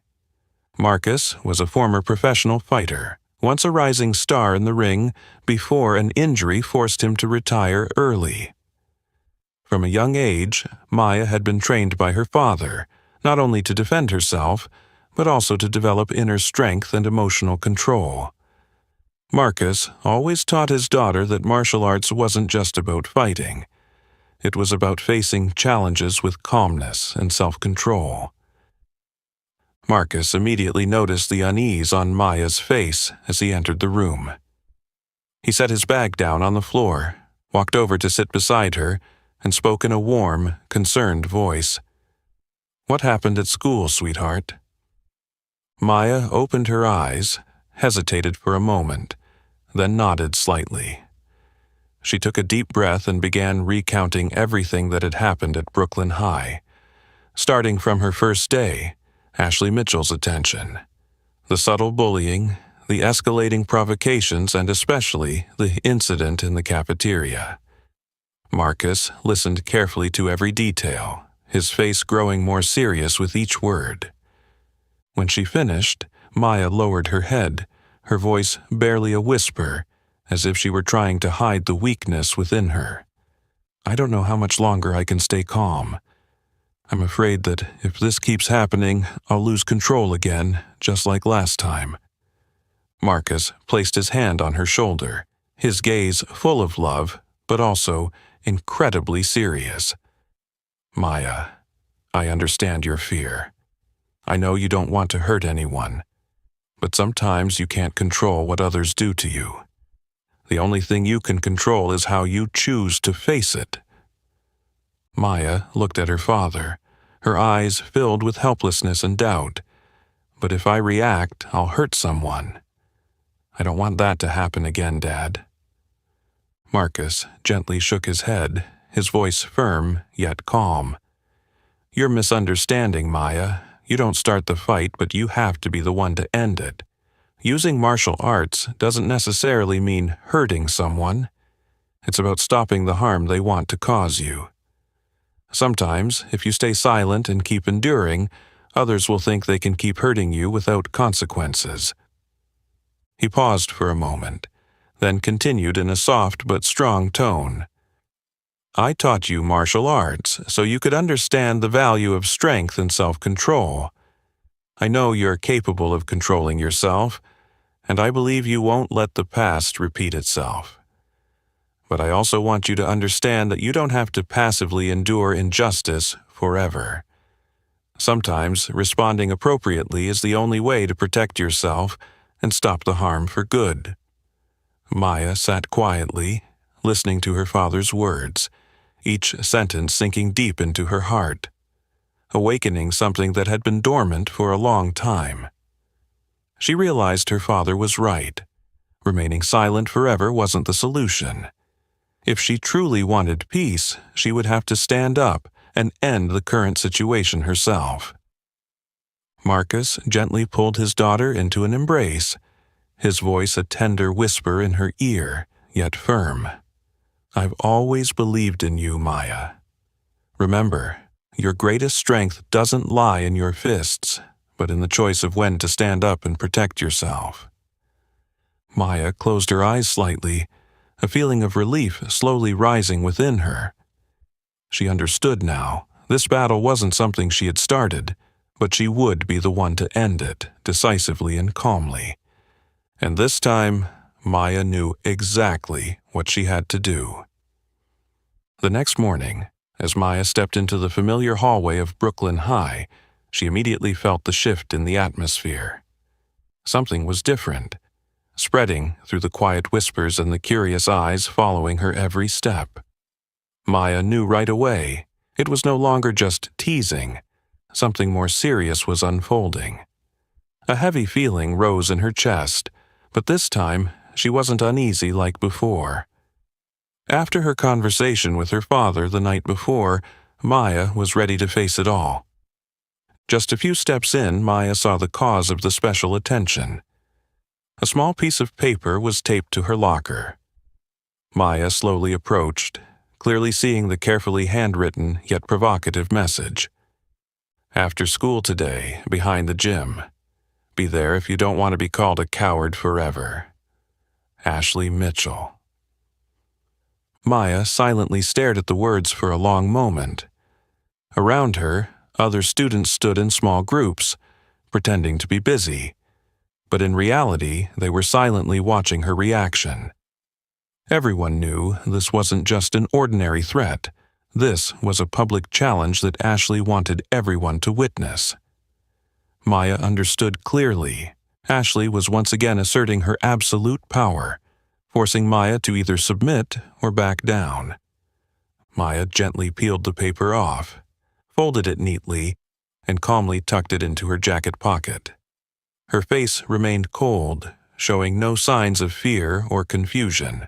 Marcus was a former professional fighter, once a rising star in the ring before an injury forced him to retire early. From a young age, Maya had been trained by her father, not only to defend herself, but also to develop inner strength and emotional control. Marcus always taught his daughter that martial arts wasn't just about fighting. It was about facing challenges with calmness and self-control. Marcus immediately noticed the unease on Maya's face as he entered the room. He set his bag down on the floor, walked over to sit beside her, and spoke in a warm, concerned voice. "What happened at school, sweetheart?" Maya opened her eyes, hesitated for a moment, then nodded slightly. She took a deep breath and began recounting everything that had happened at Brooklyn High, starting from her first day, Ashley Mitchell's attention, the subtle bullying, the escalating provocations, and especially the incident in the cafeteria. Marcus listened carefully to every detail, his face growing more serious with each word. When she finished, Maya lowered her head, her voice barely a whisper, as if she were trying to hide the weakness within her. "I don't know how much longer I can stay calm. I'm afraid that if this keeps happening, I'll lose control again, just like last time." Marcus placed his hand on her shoulder, his gaze full of love, but also incredibly serious. "Maya, I understand your fear. I know you don't want to hurt anyone, but sometimes you can't control what others do to you. The only thing you can control is how you choose to face it." Maya looked at her father, her eyes filled with helplessness and doubt. "But if I react, I'll hurt someone. I don't want that to happen again, Dad." Marcus gently shook his head, his voice firm yet calm. "You're misunderstanding, Maya. You don't start the fight, but you have to be the one to end it. Using martial arts doesn't necessarily mean hurting someone. It's about stopping the harm they want to cause you. Sometimes, if you stay silent and keep enduring, others will think they can keep hurting you without consequences." He paused for a moment, then continued in a soft but strong tone. "I taught you martial arts so you could understand the value of strength and self-control. I know you're capable of controlling yourself, and I believe you won't let the past repeat itself. But I also want you to understand that you don't have to passively endure injustice forever. Sometimes responding appropriately is the only way to protect yourself and stop the harm for good." Maya sat quietly, listening to her father's words, each sentence sinking deep into her heart, awakening something that had been dormant for a long time. She realized her father was right. Remaining silent forever wasn't the solution. If she truly wanted peace, she would have to stand up and end the current situation herself. Marcus gently pulled his daughter into an embrace, his voice a tender whisper in her ear, yet firm. "I've always believed in you, Maya. Remember, your greatest strength doesn't lie in your fists, but in the choice of when to stand up and protect yourself." Maya closed her eyes slightly, a feeling of relief slowly rising within her. She understood now. This battle wasn't something she had started, but she would be the one to end it, decisively and calmly. And this time, Maya knew exactly what she had to do. The next morning, as Maya stepped into the familiar hallway of Brooklyn High, She immediately felt the shift in the atmosphere. Something was different, spreading through the quiet whispers and the curious eyes following her every step. Maya knew right away it was no longer just teasing. Something more serious was unfolding. A heavy feeling rose in her chest, but this time she wasn't uneasy like before. After her conversation with her father the night before, Maya was ready to face it all. Just a few steps in, Maya saw the cause of the special attention. A small piece of paper was taped to her locker. Maya slowly approached, clearly seeing the carefully handwritten yet provocative message. After school today, behind the gym. Be there if you don't want to be called a coward forever. Ashley Mitchell. Maya silently stared at the words for a long moment. Around her, other students stood in small groups, pretending to be busy, but in reality they were silently watching her reaction. Everyone knew this wasn't just an ordinary threat. This was a public challenge that Ashley wanted everyone to witness. Maya understood clearly. Ashley was once again asserting her absolute power, forcing Maya to either submit or back down. Maya gently peeled the paper off, folded it neatly, and calmly tucked it into her jacket pocket. Her face remained cold, showing no signs of fear or confusion.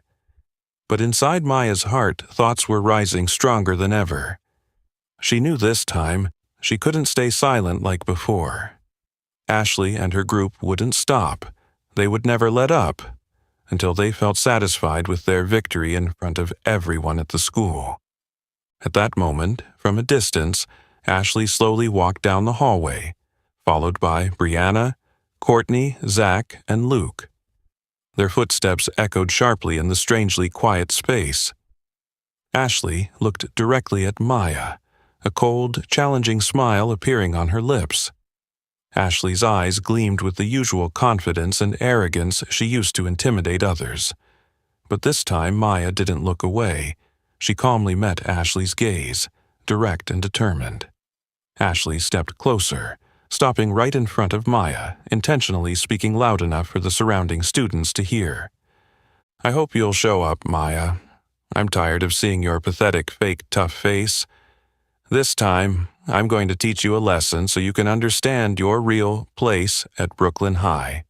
But inside Maya's heart, thoughts were rising stronger than ever. She knew this time she couldn't stay silent like before. Ashley and her group wouldn't stop. They would never let up until they felt satisfied with their victory in front of everyone at the school. At that moment, from a distance, Ashley slowly walked down the hallway, followed by Brianna, Courtney, Zach, and Luke. Their footsteps echoed sharply in the strangely quiet space. Ashley looked directly at Maya, a cold, challenging smile appearing on her lips. Ashley's eyes gleamed with the usual confidence and arrogance she used to intimidate others. But this time Maya didn't look away. She calmly met Ashley's gaze, direct and determined. Ashley stepped closer, stopping right in front of Maya, intentionally speaking loud enough for the surrounding students to hear. "I hope you'll show up, Maya. I'm tired of seeing your pathetic, fake, tough face. This time, I'm going to teach you a lesson so you can understand your real place at Brooklyn High."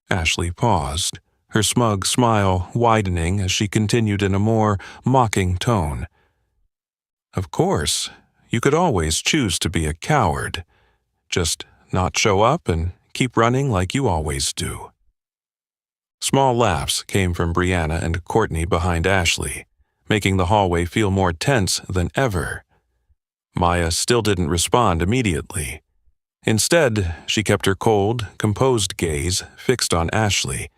Ashley paused, her smug smile widening as she continued in a more mocking tone. "Of course, you could always choose to be a coward. Just not show up and keep running like you always do." Small laughs came from Brianna and Courtney behind Ashley, making the hallway feel more tense than ever. Maya still didn't respond immediately. Instead, she kept her cold, composed gaze fixed on Ashley,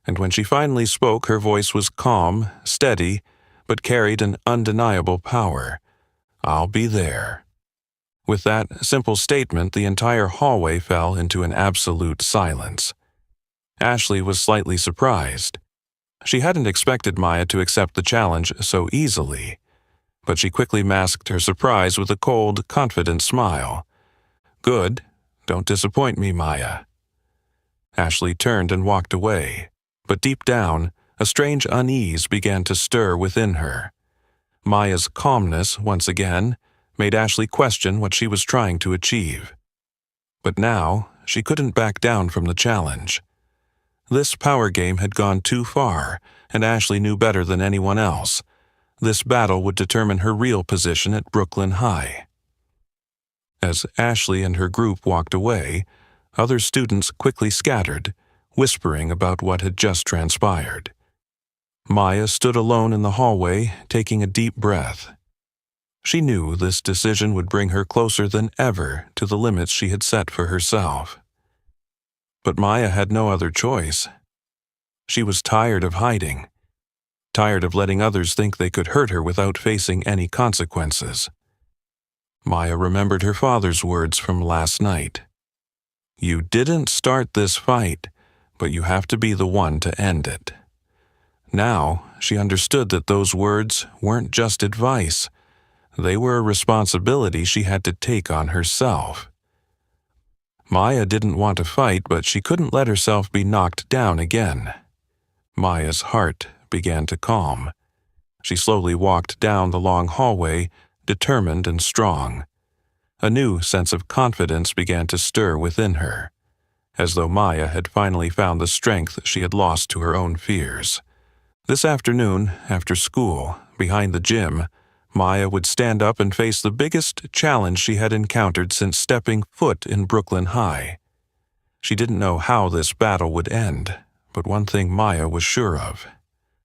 and when she finally spoke, her voice was calm, steady, but carried an undeniable power. "I'll be there." With that simple statement, the entire hallway fell into an absolute silence. Ashley was slightly surprised. She hadn't expected Maya to accept the challenge so easily, but she quickly masked her surprise with a cold, confident smile. "Good. Don't disappoint me, Maya." Ashley turned and walked away, but deep down, a strange unease began to stir within her. Maya's calmness, once again, made Ashley question what she was trying to achieve. But now, she couldn't back down from the challenge. This power game had gone too far, and Ashley knew better than anyone else. This battle would determine her real position at Brooklyn High. As Ashley and her group walked away, other students quickly scattered, whispering about what had just transpired. Maya stood alone in the hallway, taking a deep breath. She knew this decision would bring her closer than ever to the limits she had set for herself. But Maya had no other choice. She was tired of hiding, tired of letting others think they could hurt her without facing any consequences. Maya remembered her father's words from last night. "You didn't start this fight, but you have to be the one to end it." Now, she understood that those words weren't just advice. They were a responsibility she had to take on herself. Maya didn't want to fight, but she couldn't let herself be knocked down again. Maya's heart began to calm. She slowly walked down the long hallway, determined and strong. A new sense of confidence began to stir within her, as though Maya had finally found the strength she had lost to her own fears. This afternoon, after school, behind the gym, Maya would stand up and face the biggest challenge she had encountered since stepping foot in Brooklyn High. She didn't know how this battle would end, but one thing Maya was sure of: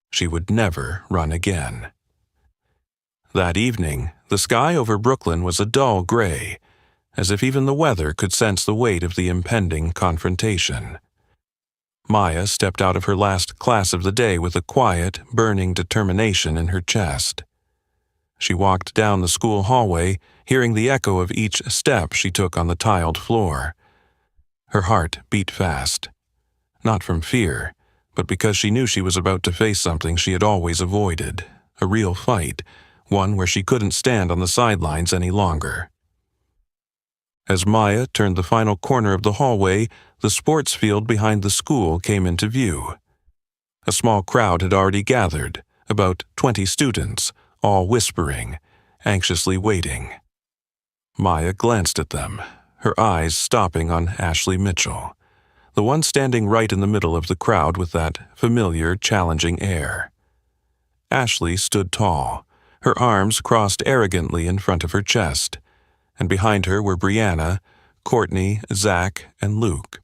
she would never run again. That evening, the sky over Brooklyn was a dull gray, as if even the weather could sense the weight of the impending confrontation. Maya stepped out of her last class of the day with a quiet, burning determination in her chest. She walked down the school hallway, hearing the echo of each step she took on the tiled floor. Her heart beat fast, not from fear, but because she knew she was about to face something she had always avoided, a real fight, one where she couldn't stand on the sidelines any longer. As Maya turned the final corner of the hallway, the sports field behind the school came into view. A small crowd had already gathered, about 20 students, all whispering, anxiously waiting. Maya glanced at them, her eyes stopping on Ashley Mitchell, the one standing right in the middle of the crowd with that familiar, challenging air. Ashley stood tall, her arms crossed arrogantly in front of her chest, and behind her were Brianna, Courtney, Zach, and Luke.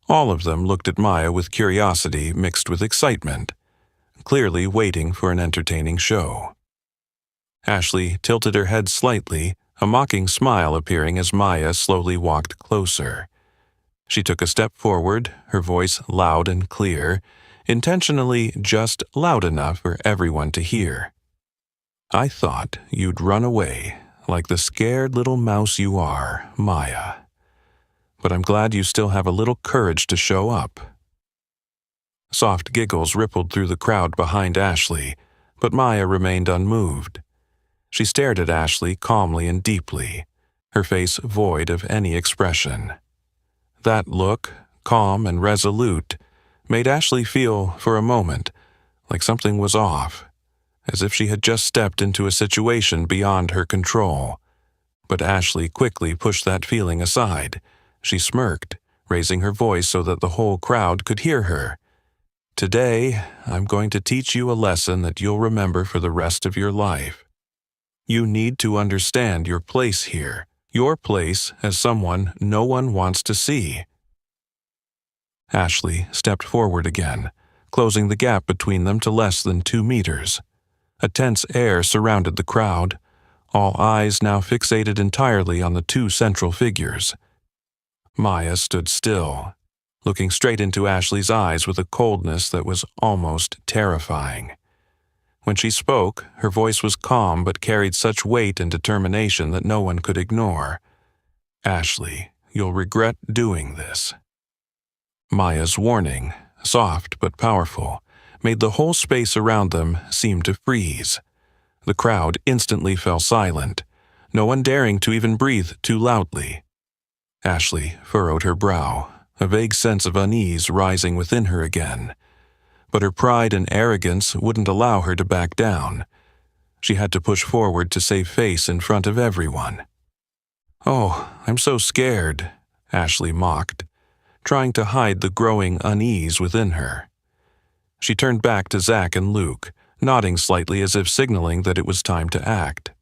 All of them looked at Maya with curiosity mixed with excitement, clearly waiting for an entertaining show. Ashley tilted her head slightly, a mocking smile appearing as Maya slowly walked closer. She took a step forward, her voice loud and clear, intentionally just loud enough for everyone to hear. "I thought you'd run away, like the scared little mouse you are, Maya. But I'm glad you still have a little courage to show up." Soft giggles rippled through the crowd behind Ashley, but Maya remained unmoved. She stared at Ashley calmly and deeply, her face void of any expression. That look, calm and resolute, made Ashley feel, for a moment, like something was off, as if she had just stepped into a situation beyond her control. But Ashley quickly pushed that feeling aside. She smirked, raising her voice so that the whole crowd could hear her. "Today, I'm going to teach you a lesson that you'll remember for the rest of your life. You need to understand your place here, your place as someone no one wants to see." Ashley stepped forward again, closing the gap between them to less than 2 meters. A tense air surrounded the crowd, all eyes now fixated entirely on the 2 central figures. Maya stood still, looking straight into Ashley's eyes with a coldness that was almost terrifying. When she spoke, her voice was calm but carried such weight and determination that no one could ignore. "Ashley, you'll regret doing this." Maya's warning, soft but powerful, made the whole space around them seem to freeze. The crowd instantly fell silent, no one daring to even breathe too loudly. Ashley furrowed her brow, a vague sense of unease rising within her again. But her pride and arrogance wouldn't allow her to back down. She had to push forward to save face in front of everyone. "Oh, I'm so scared," Ashley mocked, trying to hide the growing unease within her. She turned back to Zach and Luke, nodding slightly as if signaling that it was time to act.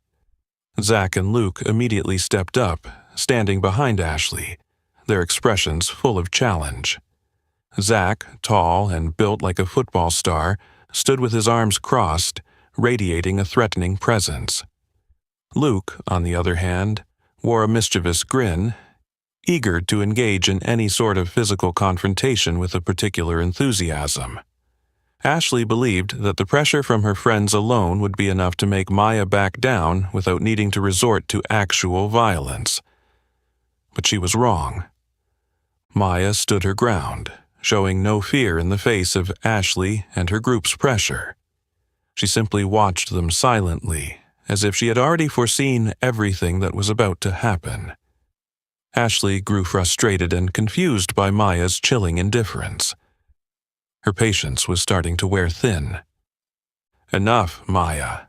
Zach and Luke immediately stepped up, standing behind Ashley, their expressions full of challenge. Zach, tall and built like a football star, stood with his arms crossed, radiating a threatening presence. Luke, on the other hand, wore a mischievous grin, eager to engage in any sort of physical confrontation with a particular enthusiasm. Ashley believed that the pressure from her friends alone would be enough to make Maya back down without needing to resort to actual violence. But she was wrong. Maya stood her ground, showing no fear in the face of Ashley and her group's pressure. She simply watched them silently, as if she had already foreseen everything that was about to happen. Ashley grew frustrated and confused by Maya's chilling indifference. Her patience was starting to wear thin. "Enough, Maya.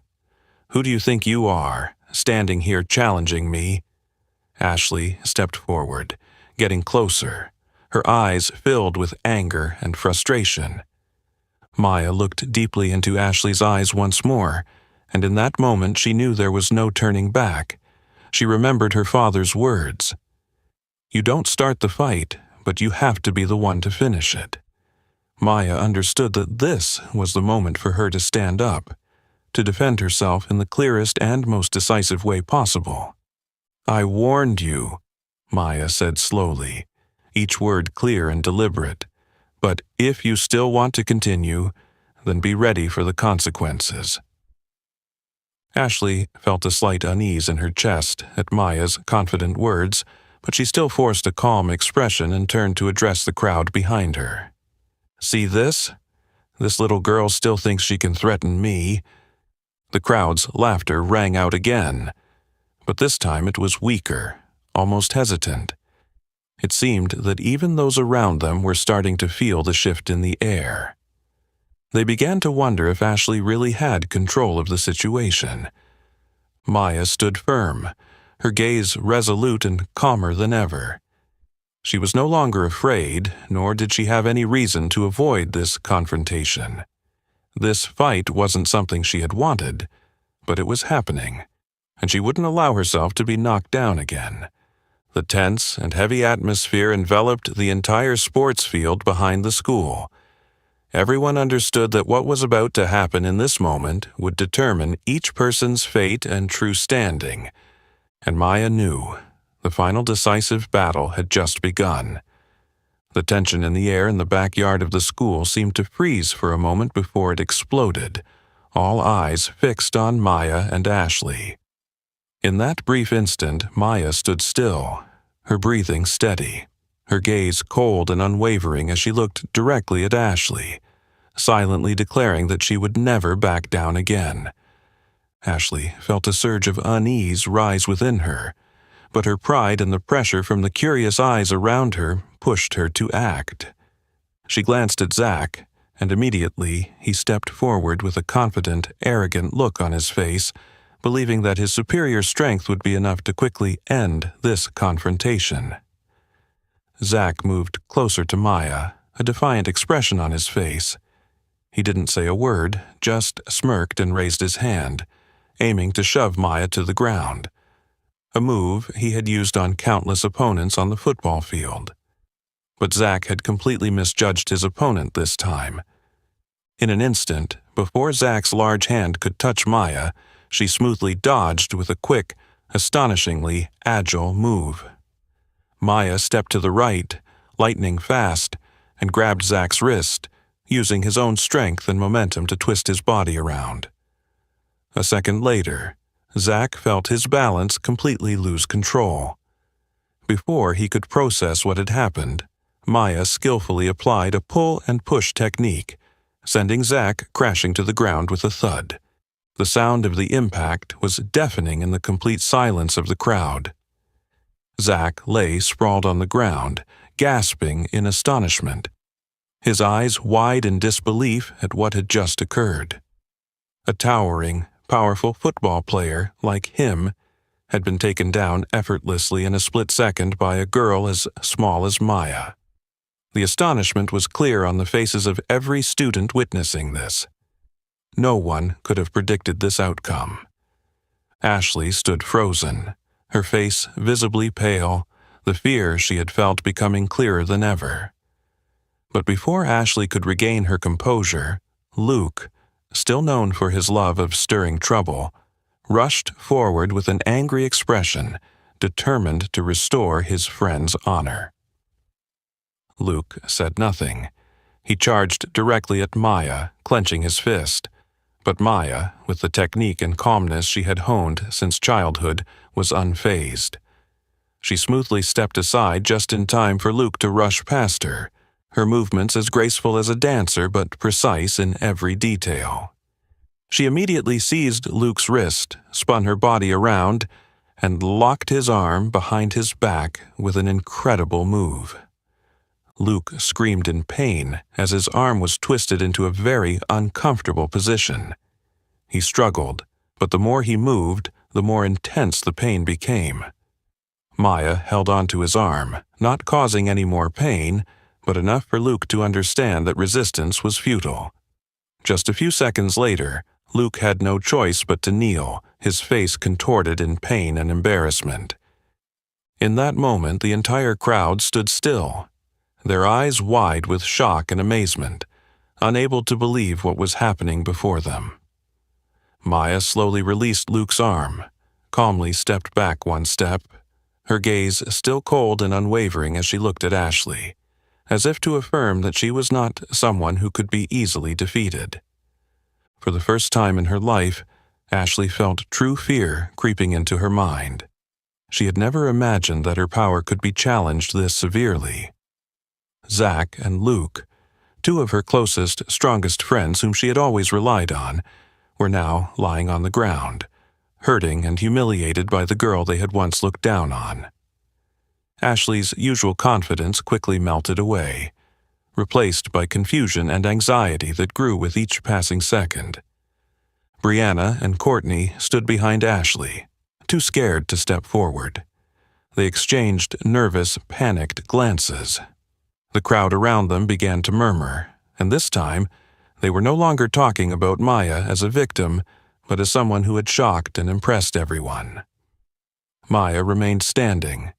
Who do you think you are, standing here challenging me?" Ashley stepped forward, getting closer, her eyes filled with anger and frustration. Maya looked deeply into Ashley's eyes once more, and in that moment she knew there was no turning back. She remembered her father's words. "You don't start the fight, but you have to be the one to finish it." Maya understood that this was the moment for her to stand up, to defend herself in the clearest and most decisive way possible. "I warned you," Maya said slowly, each word clear and deliberate. "But if you still want to continue, then be ready for the consequences." Ashley felt a slight unease in her chest at Maya's confident words, but she still forced a calm expression and turned to address the crowd behind her. "See this? This little girl still thinks she can threaten me." The crowd's laughter rang out again, but this time it was weaker, almost hesitant. It seemed that even those around them were starting to feel the shift in the air. They began to wonder if Ashley really had control of the situation. Maya stood firm, her gaze resolute and calmer than ever. She was no longer afraid, nor did she have any reason to avoid this confrontation. This fight wasn't something she had wanted, but it was happening, and she wouldn't allow herself to be knocked down again. The tense and heavy atmosphere enveloped the entire sports field behind the school. Everyone understood that what was about to happen in this moment would determine each person's fate and true standing, and Maya knew the final decisive battle had just begun. The tension in the air in the backyard of the school seemed to freeze for a moment before it exploded, all eyes fixed on Maya and Ashley. In that brief instant, Maya stood still, her breathing steady, her gaze cold and unwavering as she looked directly at Ashley, silently declaring that she would never back down again. Ashley felt a surge of unease rise within her, but her pride and the pressure from the curious eyes around her pushed her to act. She glanced at Zach, and immediately he stepped forward with a confident, arrogant look on his face, believing that his superior strength would be enough to quickly end this confrontation. Zach moved closer to Maya, a defiant expression on his face. He didn't say a word, just smirked and raised his hand, aiming to shove Maya to the ground, a move he had used on countless opponents on the football field. But Zach had completely misjudged his opponent this time. In an instant, before Zach's large hand could touch Maya, she smoothly dodged with a quick, astonishingly agile move. Maya stepped to the right, lightning fast, and grabbed Zach's wrist, using his own strength and momentum to twist his body around. A second later, Zach felt his balance completely lose control. Before he could process what had happened, Maya skillfully applied a pull and push technique, sending Zach crashing to the ground with a thud. The sound of the impact was deafening in the complete silence of the crowd. Zach lay sprawled on the ground, gasping in astonishment, his eyes wide in disbelief at what had just occurred. A towering, powerful football player like him had been taken down effortlessly in a split second by a girl as small as Maya. The astonishment was clear on the faces of every student witnessing this. No one could have predicted this outcome. Ashley stood frozen, her face visibly pale, the fear she had felt becoming clearer than ever. But before Ashley could regain her composure, Luke, still known for his love of stirring trouble, rushed forward with an angry expression, determined to restore his friend's honor. Luke said nothing. He charged directly at Maya, clenching his fist. But Maya, with the technique and calmness she had honed since childhood, was unfazed. She smoothly stepped aside just in time for Luke to rush past her, her movements as graceful as a dancer but precise in every detail. She immediately seized Luke's wrist, spun her body around, and locked his arm behind his back with an incredible move. Luke screamed in pain as his arm was twisted into a very uncomfortable position. He struggled, but the more he moved, the more intense the pain became. Maya held onto his arm, not causing any more pain, but enough for Luke to understand that resistance was futile. Just a few seconds later, Luke had no choice but to kneel, his face contorted in pain and embarrassment. In that moment, the entire crowd stood still, their eyes wide with shock and amazement, unable to believe what was happening before them. Maya slowly released Luke's arm, calmly stepped back one step, her gaze still cold and unwavering as she looked at Ashley, as if to affirm that she was not someone who could be easily defeated. For the first time in her life, Ashley felt true fear creeping into her mind. She had never imagined that her power could be challenged this severely. Zach and Luke, two of her closest, strongest friends whom she had always relied on, were now lying on the ground, hurting and humiliated by the girl they had once looked down on. Ashley's usual confidence quickly melted away, replaced by confusion and anxiety that grew with each passing second. Brianna and Courtney stood behind Ashley, too scared to step forward. They exchanged nervous, panicked glances. The crowd around them began to murmur, and this time, they were no longer talking about Maya as a victim, but as someone who had shocked and impressed everyone. Maya remained standing,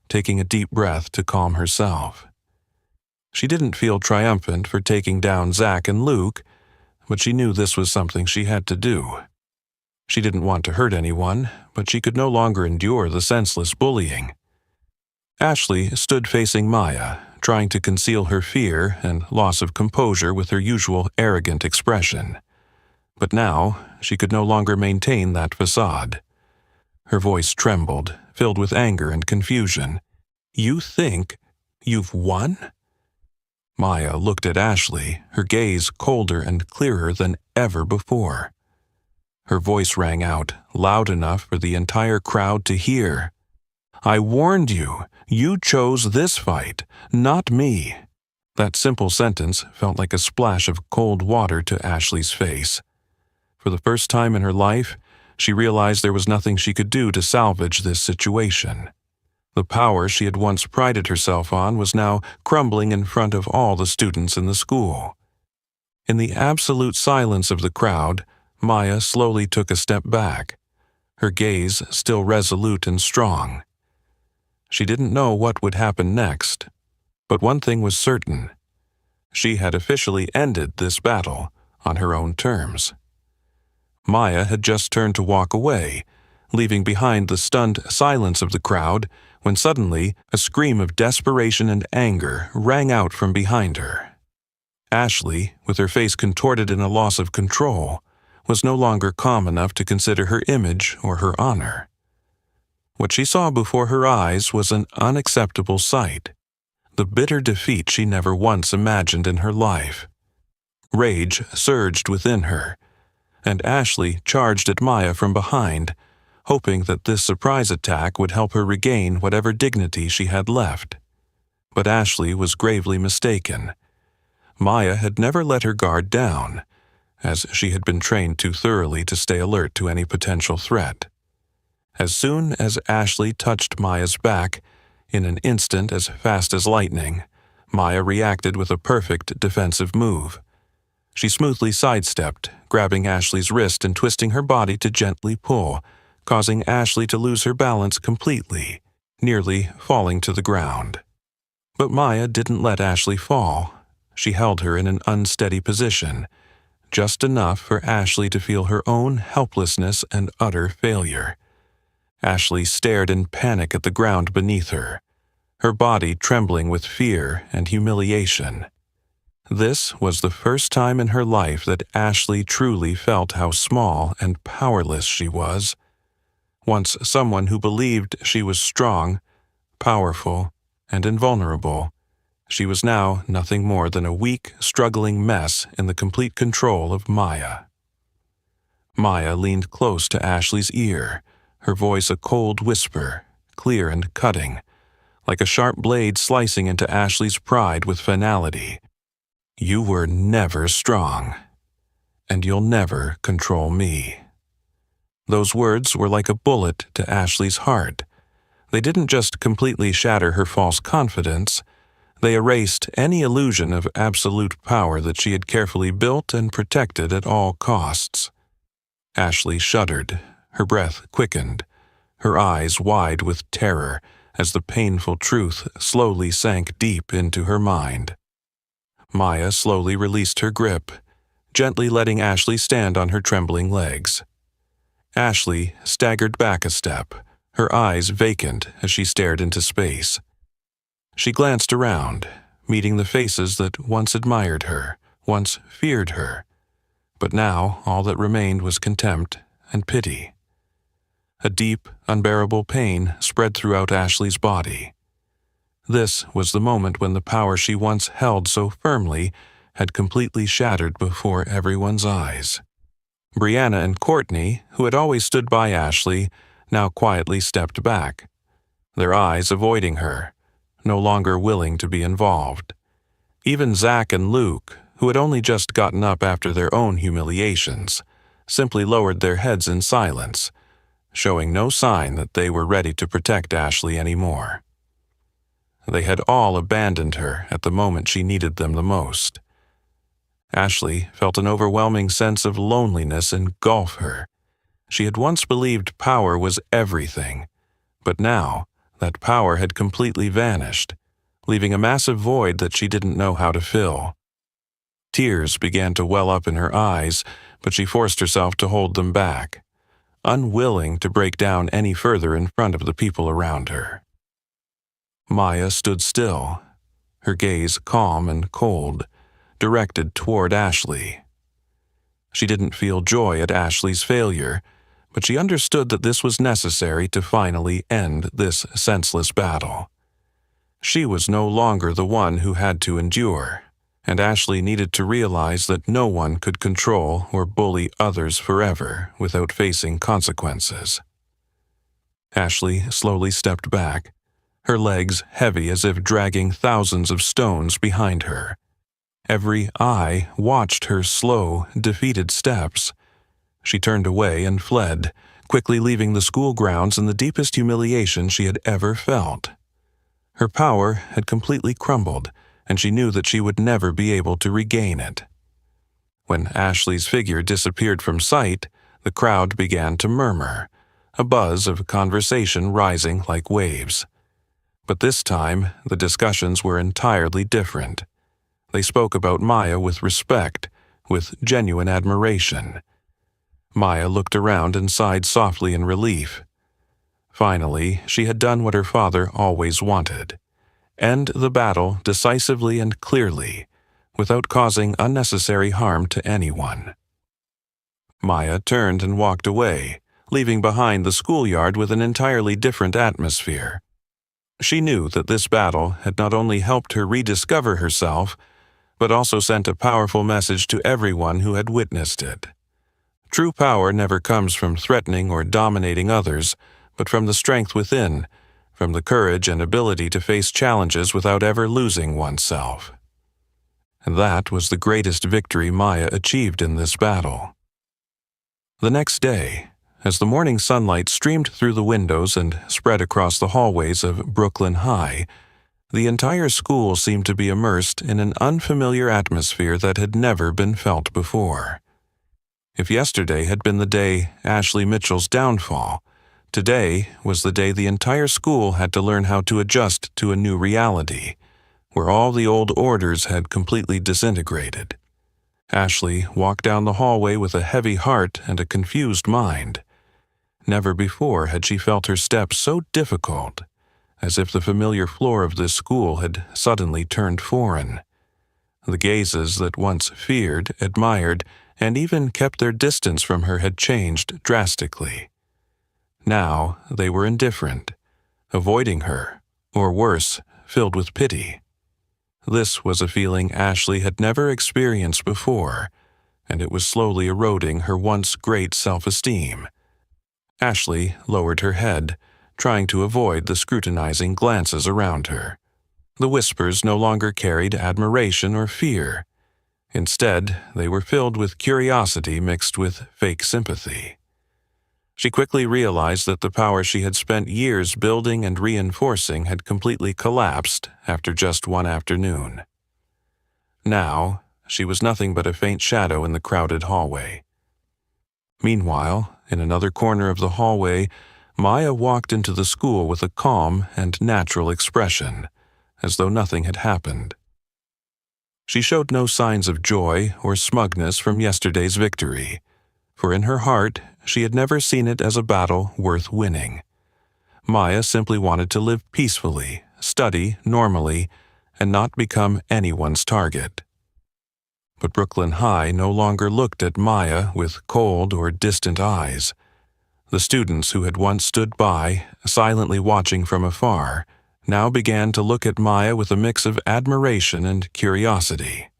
taking a deep breath to calm herself. She didn't feel triumphant for taking down Zach and Luke, but she knew this was something she had to do. She didn't want to hurt anyone, but she could no longer endure the senseless bullying. Ashley stood facing Maya, trying to conceal her fear and loss of composure with her usual arrogant expression. But now, she could no longer maintain that facade. Her voice trembled, filled with anger and confusion. "You think you've won?" Maya looked at Ashley, her gaze colder and clearer than ever before. Her voice rang out, loud enough for the entire crowd to hear. "I warned you. You chose this fight, not me." That simple sentence felt like a splash of cold water to Ashley's face. For the first time in her life, she realized there was nothing she could do to salvage this situation. The power she had once prided herself on was now crumbling in front of all the students in the school. In the absolute silence of the crowd, Maya slowly took a step back, her gaze still resolute and strong. She didn't know what would happen next, but one thing was certain. She had officially ended this battle on her own terms. Maya had just turned to walk away, leaving behind the stunned silence of the crowd, when suddenly a scream of desperation and anger rang out from behind her. Ashley, with her face contorted in a loss of control, was no longer calm enough to consider her image or her honor. What she saw before her eyes was an unacceptable sight, the bitter defeat she never once imagined in her life. Rage surged within her, and Ashley charged at Maya from behind, hoping that this surprise attack would help her regain whatever dignity she had left. But Ashley was gravely mistaken. Maya had never let her guard down, as she had been trained too thoroughly to stay alert to any potential threat. As soon as Ashley touched Maya's back, in an instant as fast as lightning, Maya reacted with a perfect defensive move. She smoothly sidestepped, grabbing Ashley's wrist and twisting her body to gently pull, causing Ashley to lose her balance completely, nearly falling to the ground. But Maya didn't let Ashley fall. She held her in an unsteady position, just enough for Ashley to feel her own helplessness and utter failure. Ashley stared in panic at the ground beneath her, her body trembling with fear and humiliation. This was the first time in her life that Ashley truly felt how small and powerless she was. Once someone who believed she was strong, powerful, and invulnerable, she was now nothing more than a weak, struggling mess in the complete control of Maya. Maya leaned close to Ashley's ear, her voice a cold whisper, clear and cutting, like a sharp blade slicing into Ashley's pride with finality. "You were never strong, and you'll never control me." Those words were like a bullet to Ashley's heart. They didn't just completely shatter her false confidence, they erased any illusion of absolute power that she had carefully built and protected at all costs. Ashley shuddered, her breath quickened, her eyes wide with terror as the painful truth slowly sank deep into her mind. Maya slowly released her grip, gently letting Ashley stand on her trembling legs. Ashley staggered back a step, her eyes vacant as she stared into space. She glanced around, meeting the faces that once admired her, once feared her, but now all that remained was contempt and pity. A deep, unbearable pain spread throughout Ashley's body. This was the moment when the power she once held so firmly had completely shattered before everyone's eyes. Brianna and Courtney, who had always stood by Ashley, now quietly stepped back, their eyes avoiding her, no longer willing to be involved. Even Zach and Luke, who had only just gotten up after their own humiliations, simply lowered their heads in silence, showing no sign that they were ready to protect Ashley anymore. They had all abandoned her at the moment she needed them the most. Ashley felt an overwhelming sense of loneliness engulf her. She had once believed power was everything, but now that power had completely vanished, leaving a massive void that she didn't know how to fill. Tears began to well up in her eyes, but she forced herself to hold them back, unwilling to break down any further in front of the people around her. Maya stood still, her gaze calm and cold, directed toward Ashley. She didn't feel joy at Ashley's failure, but she understood that this was necessary to finally end this senseless battle. She was no longer the one who had to endure, and Ashley needed to realize that no one could control or bully others forever without facing consequences. Ashley slowly stepped back, her legs heavy as if dragging thousands of stones behind her. Every eye watched her slow, defeated steps. She turned away and fled, quickly leaving the school grounds in the deepest humiliation she had ever felt. Her power had completely crumbled, and she knew that she would never be able to regain it. When Ashley's figure disappeared from sight, the crowd began to murmur, a buzz of conversation rising like waves. But this time, the discussions were entirely different. They spoke about Maya with respect, with genuine admiration. Maya looked around and sighed softly in relief. Finally, she had done what her father always wanted: end the battle decisively and clearly, without causing unnecessary harm to anyone. Maya turned and walked away, leaving behind the schoolyard with an entirely different atmosphere. She knew that this battle had not only helped her rediscover herself, but also sent a powerful message to everyone who had witnessed it. True power never comes from threatening or dominating others, but from the strength within, from the courage and ability to face challenges without ever losing oneself. And that was the greatest victory Maya achieved in this battle. The next day, as the morning sunlight streamed through the windows and spread across the hallways of Brooklyn High, the entire school seemed to be immersed in an unfamiliar atmosphere that had never been felt before. If yesterday had been the day Ashley Mitchell's downfall, today was the day the entire school had to learn how to adjust to a new reality, where all the old orders had completely disintegrated. Ashley walked down the hallway with a heavy heart and a confused mind. Never before had she felt her steps so difficult, as if the familiar floor of this school had suddenly turned foreign. The gazes that once feared, admired, and even kept their distance from her had changed drastically. Now they were indifferent, avoiding her, or worse, filled with pity. This was a feeling Ashley had never experienced before, and it was slowly eroding her once great self-esteem. Ashley lowered her head, trying to avoid the scrutinizing glances around her. The whispers no longer carried admiration or fear. Instead, they were filled with curiosity mixed with fake sympathy. She quickly realized that the power she had spent years building and reinforcing had completely collapsed after just one afternoon. Now, she was nothing but a faint shadow in the crowded hallway. Meanwhile, in another corner of the hallway, Maya walked into the school with a calm and natural expression, as though nothing had happened. She showed no signs of joy or smugness from yesterday's victory, for in her heart she had never seen it as a battle worth winning. Maya simply wanted to live peacefully, study normally, and not become anyone's target. But Brooklyn High no longer looked at Maya with cold or distant eyes. The students who had once stood by, silently watching from afar, now began to look at Maya with a mix of admiration and curiosity.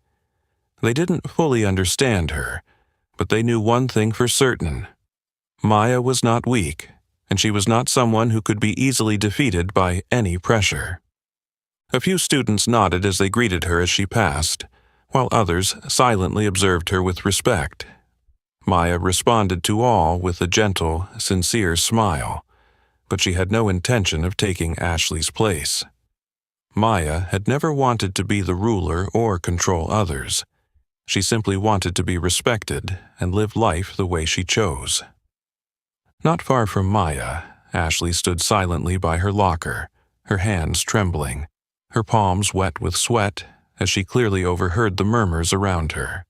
They didn't fully understand her, but they knew one thing for certain. Maya was not weak, and she was not someone who could be easily defeated by any pressure. A few students nodded as they greeted her as she passed, while others silently observed her with respect. Maya responded to all with a gentle, sincere smile, but she had no intention of taking Ashley's place. Maya had never wanted to be the ruler or control others. She simply wanted to be respected and live life the way she chose. Not far from Maya, Ashley stood silently by her locker, her hands trembling, her palms wet with sweat, as she clearly overheard the murmurs around her.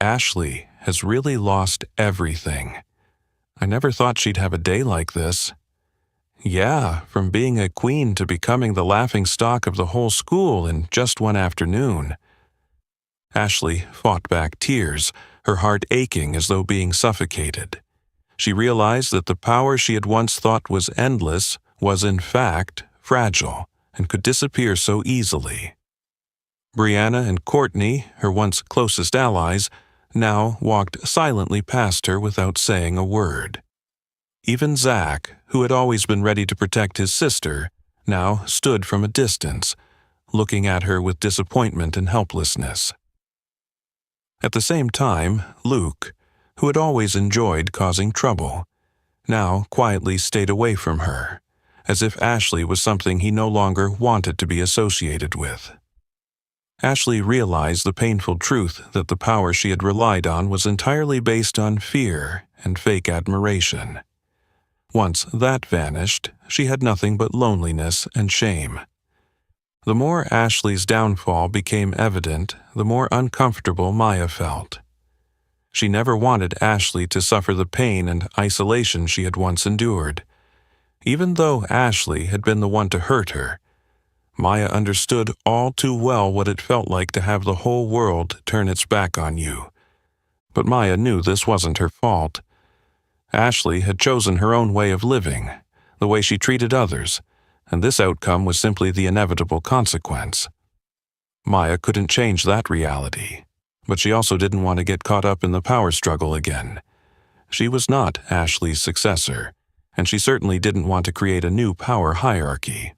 Ashley has really lost everything. I never thought she'd have a day like this. Yeah, from being a queen to becoming the laughingstock of the whole school in just one afternoon. Ashley fought back tears, her heart aching as though being suffocated. She realized that the power she had once thought was endless was in fact fragile and could disappear so easily. Brianna and Courtney, her once closest allies, now walked silently past her without saying a word. Even Zach, who had always been ready to protect his sister, now stood from a distance, looking at her with disappointment and helplessness. At the same time, Luke, who had always enjoyed causing trouble, now quietly stayed away from her, as if Ashley was something he no longer wanted to be associated with. Ashley realized the painful truth that the power she had relied on was entirely based on fear and fake admiration. Once that vanished, she had nothing but loneliness and shame. The more Ashley's downfall became evident, the more uncomfortable Maya felt. She never wanted Ashley to suffer the pain and isolation she had once endured. Even though Ashley had been the one to hurt her, Maya understood all too well what it felt like to have the whole world turn its back on you. But Maya knew this wasn't her fault. Ashley had chosen her own way of living, the way she treated others, and this outcome was simply the inevitable consequence. Maya couldn't change that reality, but she also didn't want to get caught up in the power struggle again. She was not Ashley's successor, and she certainly didn't want to create a new power hierarchy.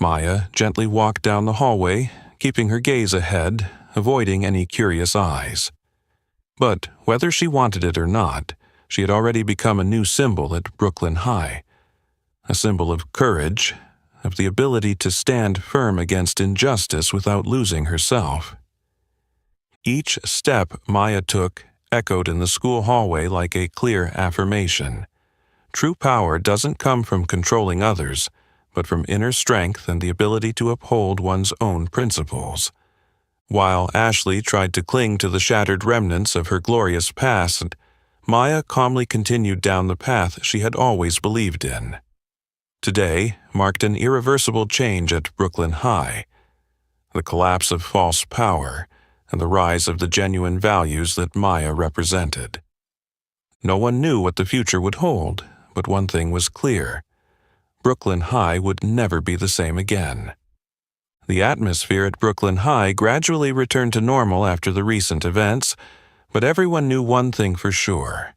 Maya gently walked down the hallway, keeping her gaze ahead, avoiding any curious eyes. But whether she wanted it or not, she had already become a new symbol at Brooklyn High, a symbol of courage, of the ability to stand firm against injustice without losing herself. Each step Maya took echoed in the school hallway like a clear affirmation. True power doesn't come from controlling others, but from inner strength and the ability to uphold one's own principles. While Ashley tried to cling to the shattered remnants of her glorious past, Maya calmly continued down the path she had always believed in. Today marked an irreversible change at Brooklyn High, the collapse of false power and the rise of the genuine values that Maya represented. No one knew what the future would hold, but one thing was clear: Brooklyn High would never be the same again. The atmosphere at Brooklyn High gradually returned to normal after the recent events, but everyone knew one thing for sure.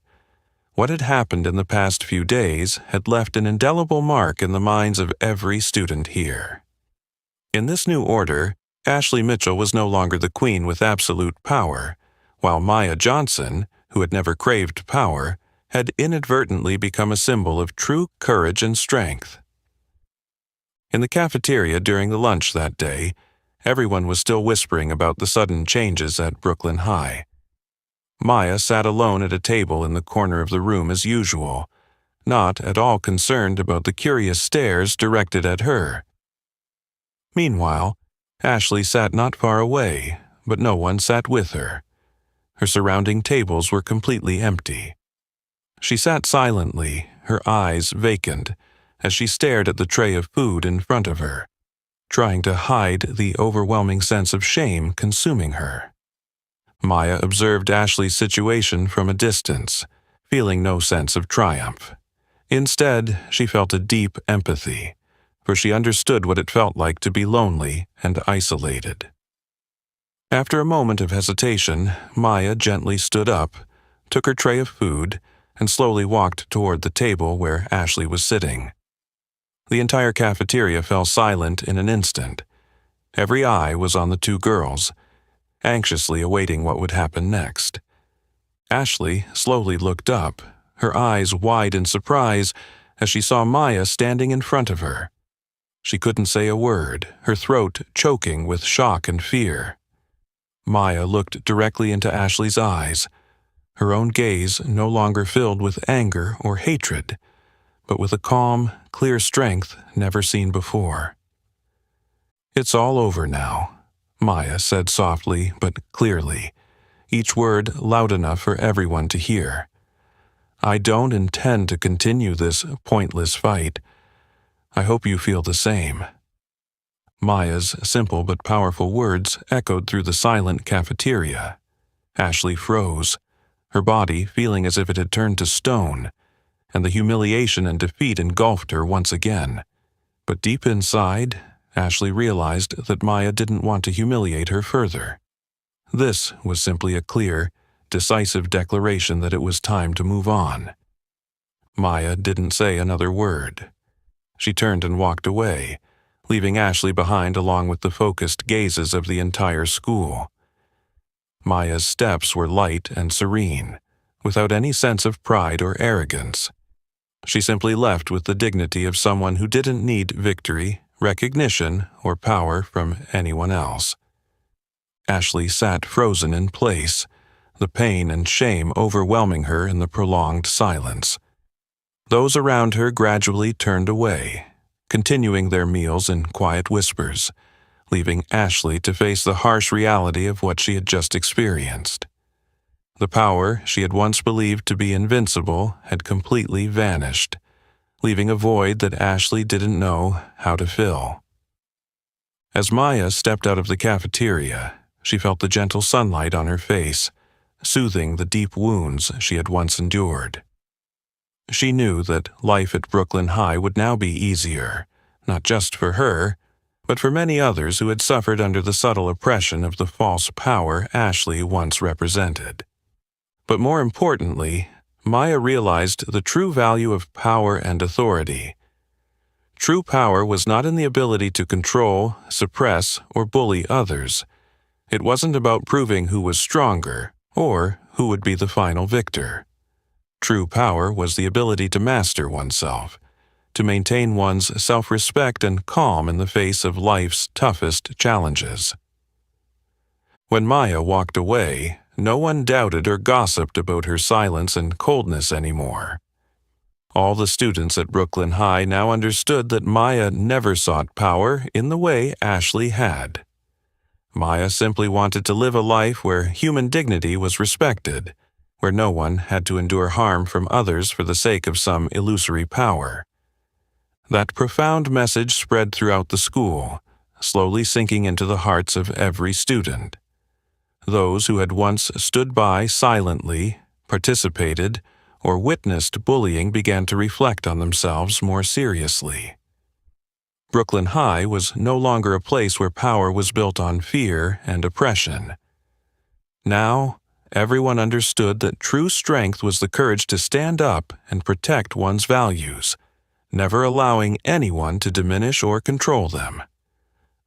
What had happened in the past few days had left an indelible mark in the minds of every student here. In this new order, Ashley Mitchell was no longer the queen with absolute power, while Maya Johnson, who had never craved power, had inadvertently become a symbol of true courage and strength. In the cafeteria during the lunch that day, everyone was still whispering about the sudden changes at Brooklyn High. Maya sat alone at a table in the corner of the room as usual, not at all concerned about the curious stares directed at her. Meanwhile, Ashley sat not far away, but no one sat with her. Her surrounding tables were completely empty. She sat silently, her eyes vacant, as she stared at the tray of food in front of her, trying to hide the overwhelming sense of shame consuming her. Maya observed Ashley's situation from a distance, feeling no sense of triumph. Instead, she felt a deep empathy, for she understood what it felt like to be lonely and isolated. After a moment of hesitation, Maya gently stood up, took her tray of food, and slowly walked toward the table where Ashley was sitting. The entire cafeteria fell silent in an instant. Every eye was on the two girls, anxiously awaiting what would happen next. Ashley slowly looked up, her eyes wide in surprise as she saw Maya standing in front of her. She couldn't say a word, her throat choking with shock and fear. Maya looked directly into Ashley's eyes, her own gaze no longer filled with anger or hatred, but with a calm, clear strength never seen before. "It's all over now," Maya said softly but clearly, each word loud enough for everyone to hear. "I don't intend to continue this pointless fight. I hope you feel the same." Maya's simple but powerful words echoed through the silent cafeteria. Ashley froze, her body feeling as if it had turned to stone, and the humiliation and defeat engulfed her once again. But deep inside, Ashley realized that Maya didn't want to humiliate her further. This was simply a clear, decisive declaration that it was time to move on. Maya didn't say another word. She turned and walked away, leaving Ashley behind along with the focused gazes of the entire school. Maya's steps were light and serene, without any sense of pride or arrogance. She simply left with the dignity of someone who didn't need victory, recognition, or power from anyone else. Ashley sat frozen in place, the pain and shame overwhelming her in the prolonged silence. Those around her gradually turned away, continuing their meals in quiet whispers, leaving Ashley to face the harsh reality of what she had just experienced. The power she had once believed to be invincible had completely vanished, leaving a void that Ashley didn't know how to fill. As Maya stepped out of the cafeteria, she felt the gentle sunlight on her face, soothing the deep wounds she had once endured. She knew that life at Brooklyn High would now be easier, not just for her, but for many others who had suffered under the subtle oppression of the false power Ashley once represented. But more importantly, Maya realized the true value of power and authority. True power was not in the ability to control, suppress, or bully others. It wasn't about proving who was stronger or who would be the final victor. True power was the ability to master oneself, to maintain one's self-respect and calm in the face of life's toughest challenges. When Maya walked away, no one doubted or gossiped about her silence and coldness anymore. All the students at Brooklyn High now understood that Maya never sought power in the way Ashley had. Maya simply wanted to live a life where human dignity was respected, where no one had to endure harm from others for the sake of some illusory power. That profound message spread throughout the school, slowly sinking into the hearts of every student. Those who had once stood by silently, participated, or witnessed bullying began to reflect on themselves more seriously. Brooklyn High was no longer a place where power was built on fear and oppression. Now, everyone understood that true strength was the courage to stand up and protect one's values, never allowing anyone to diminish or control them.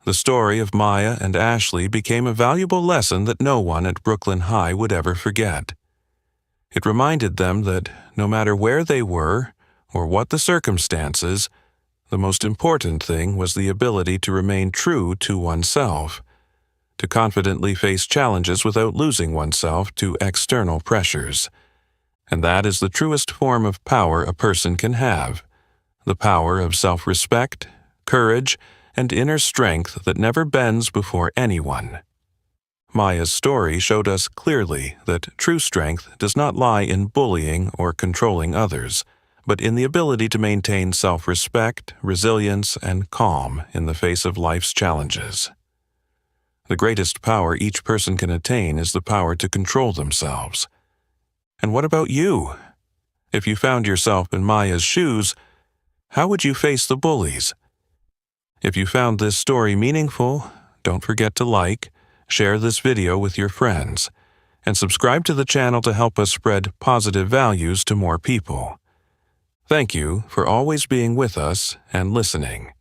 The story of Maya and Ashley became a valuable lesson that no one at Brooklyn High would ever forget. It reminded them that no matter where they were or what the circumstances, the most important thing was the ability to remain true to oneself, to confidently face challenges without losing oneself to external pressures. And that is the truest form of power a person can have, the power of self-respect, courage, and inner strength that never bends before anyone. Maya's story showed us clearly that true strength does not lie in bullying or controlling others, but in the ability to maintain self-respect, resilience, and calm in the face of life's challenges. The greatest power each person can attain is the power to control themselves. And what about you? If you found yourself in Maya's shoes, how would you face the bullies? If you found this story meaningful, don't forget to like, share this video with your friends, and subscribe to the channel to help us spread positive values to more people. Thank you for always being with us and listening.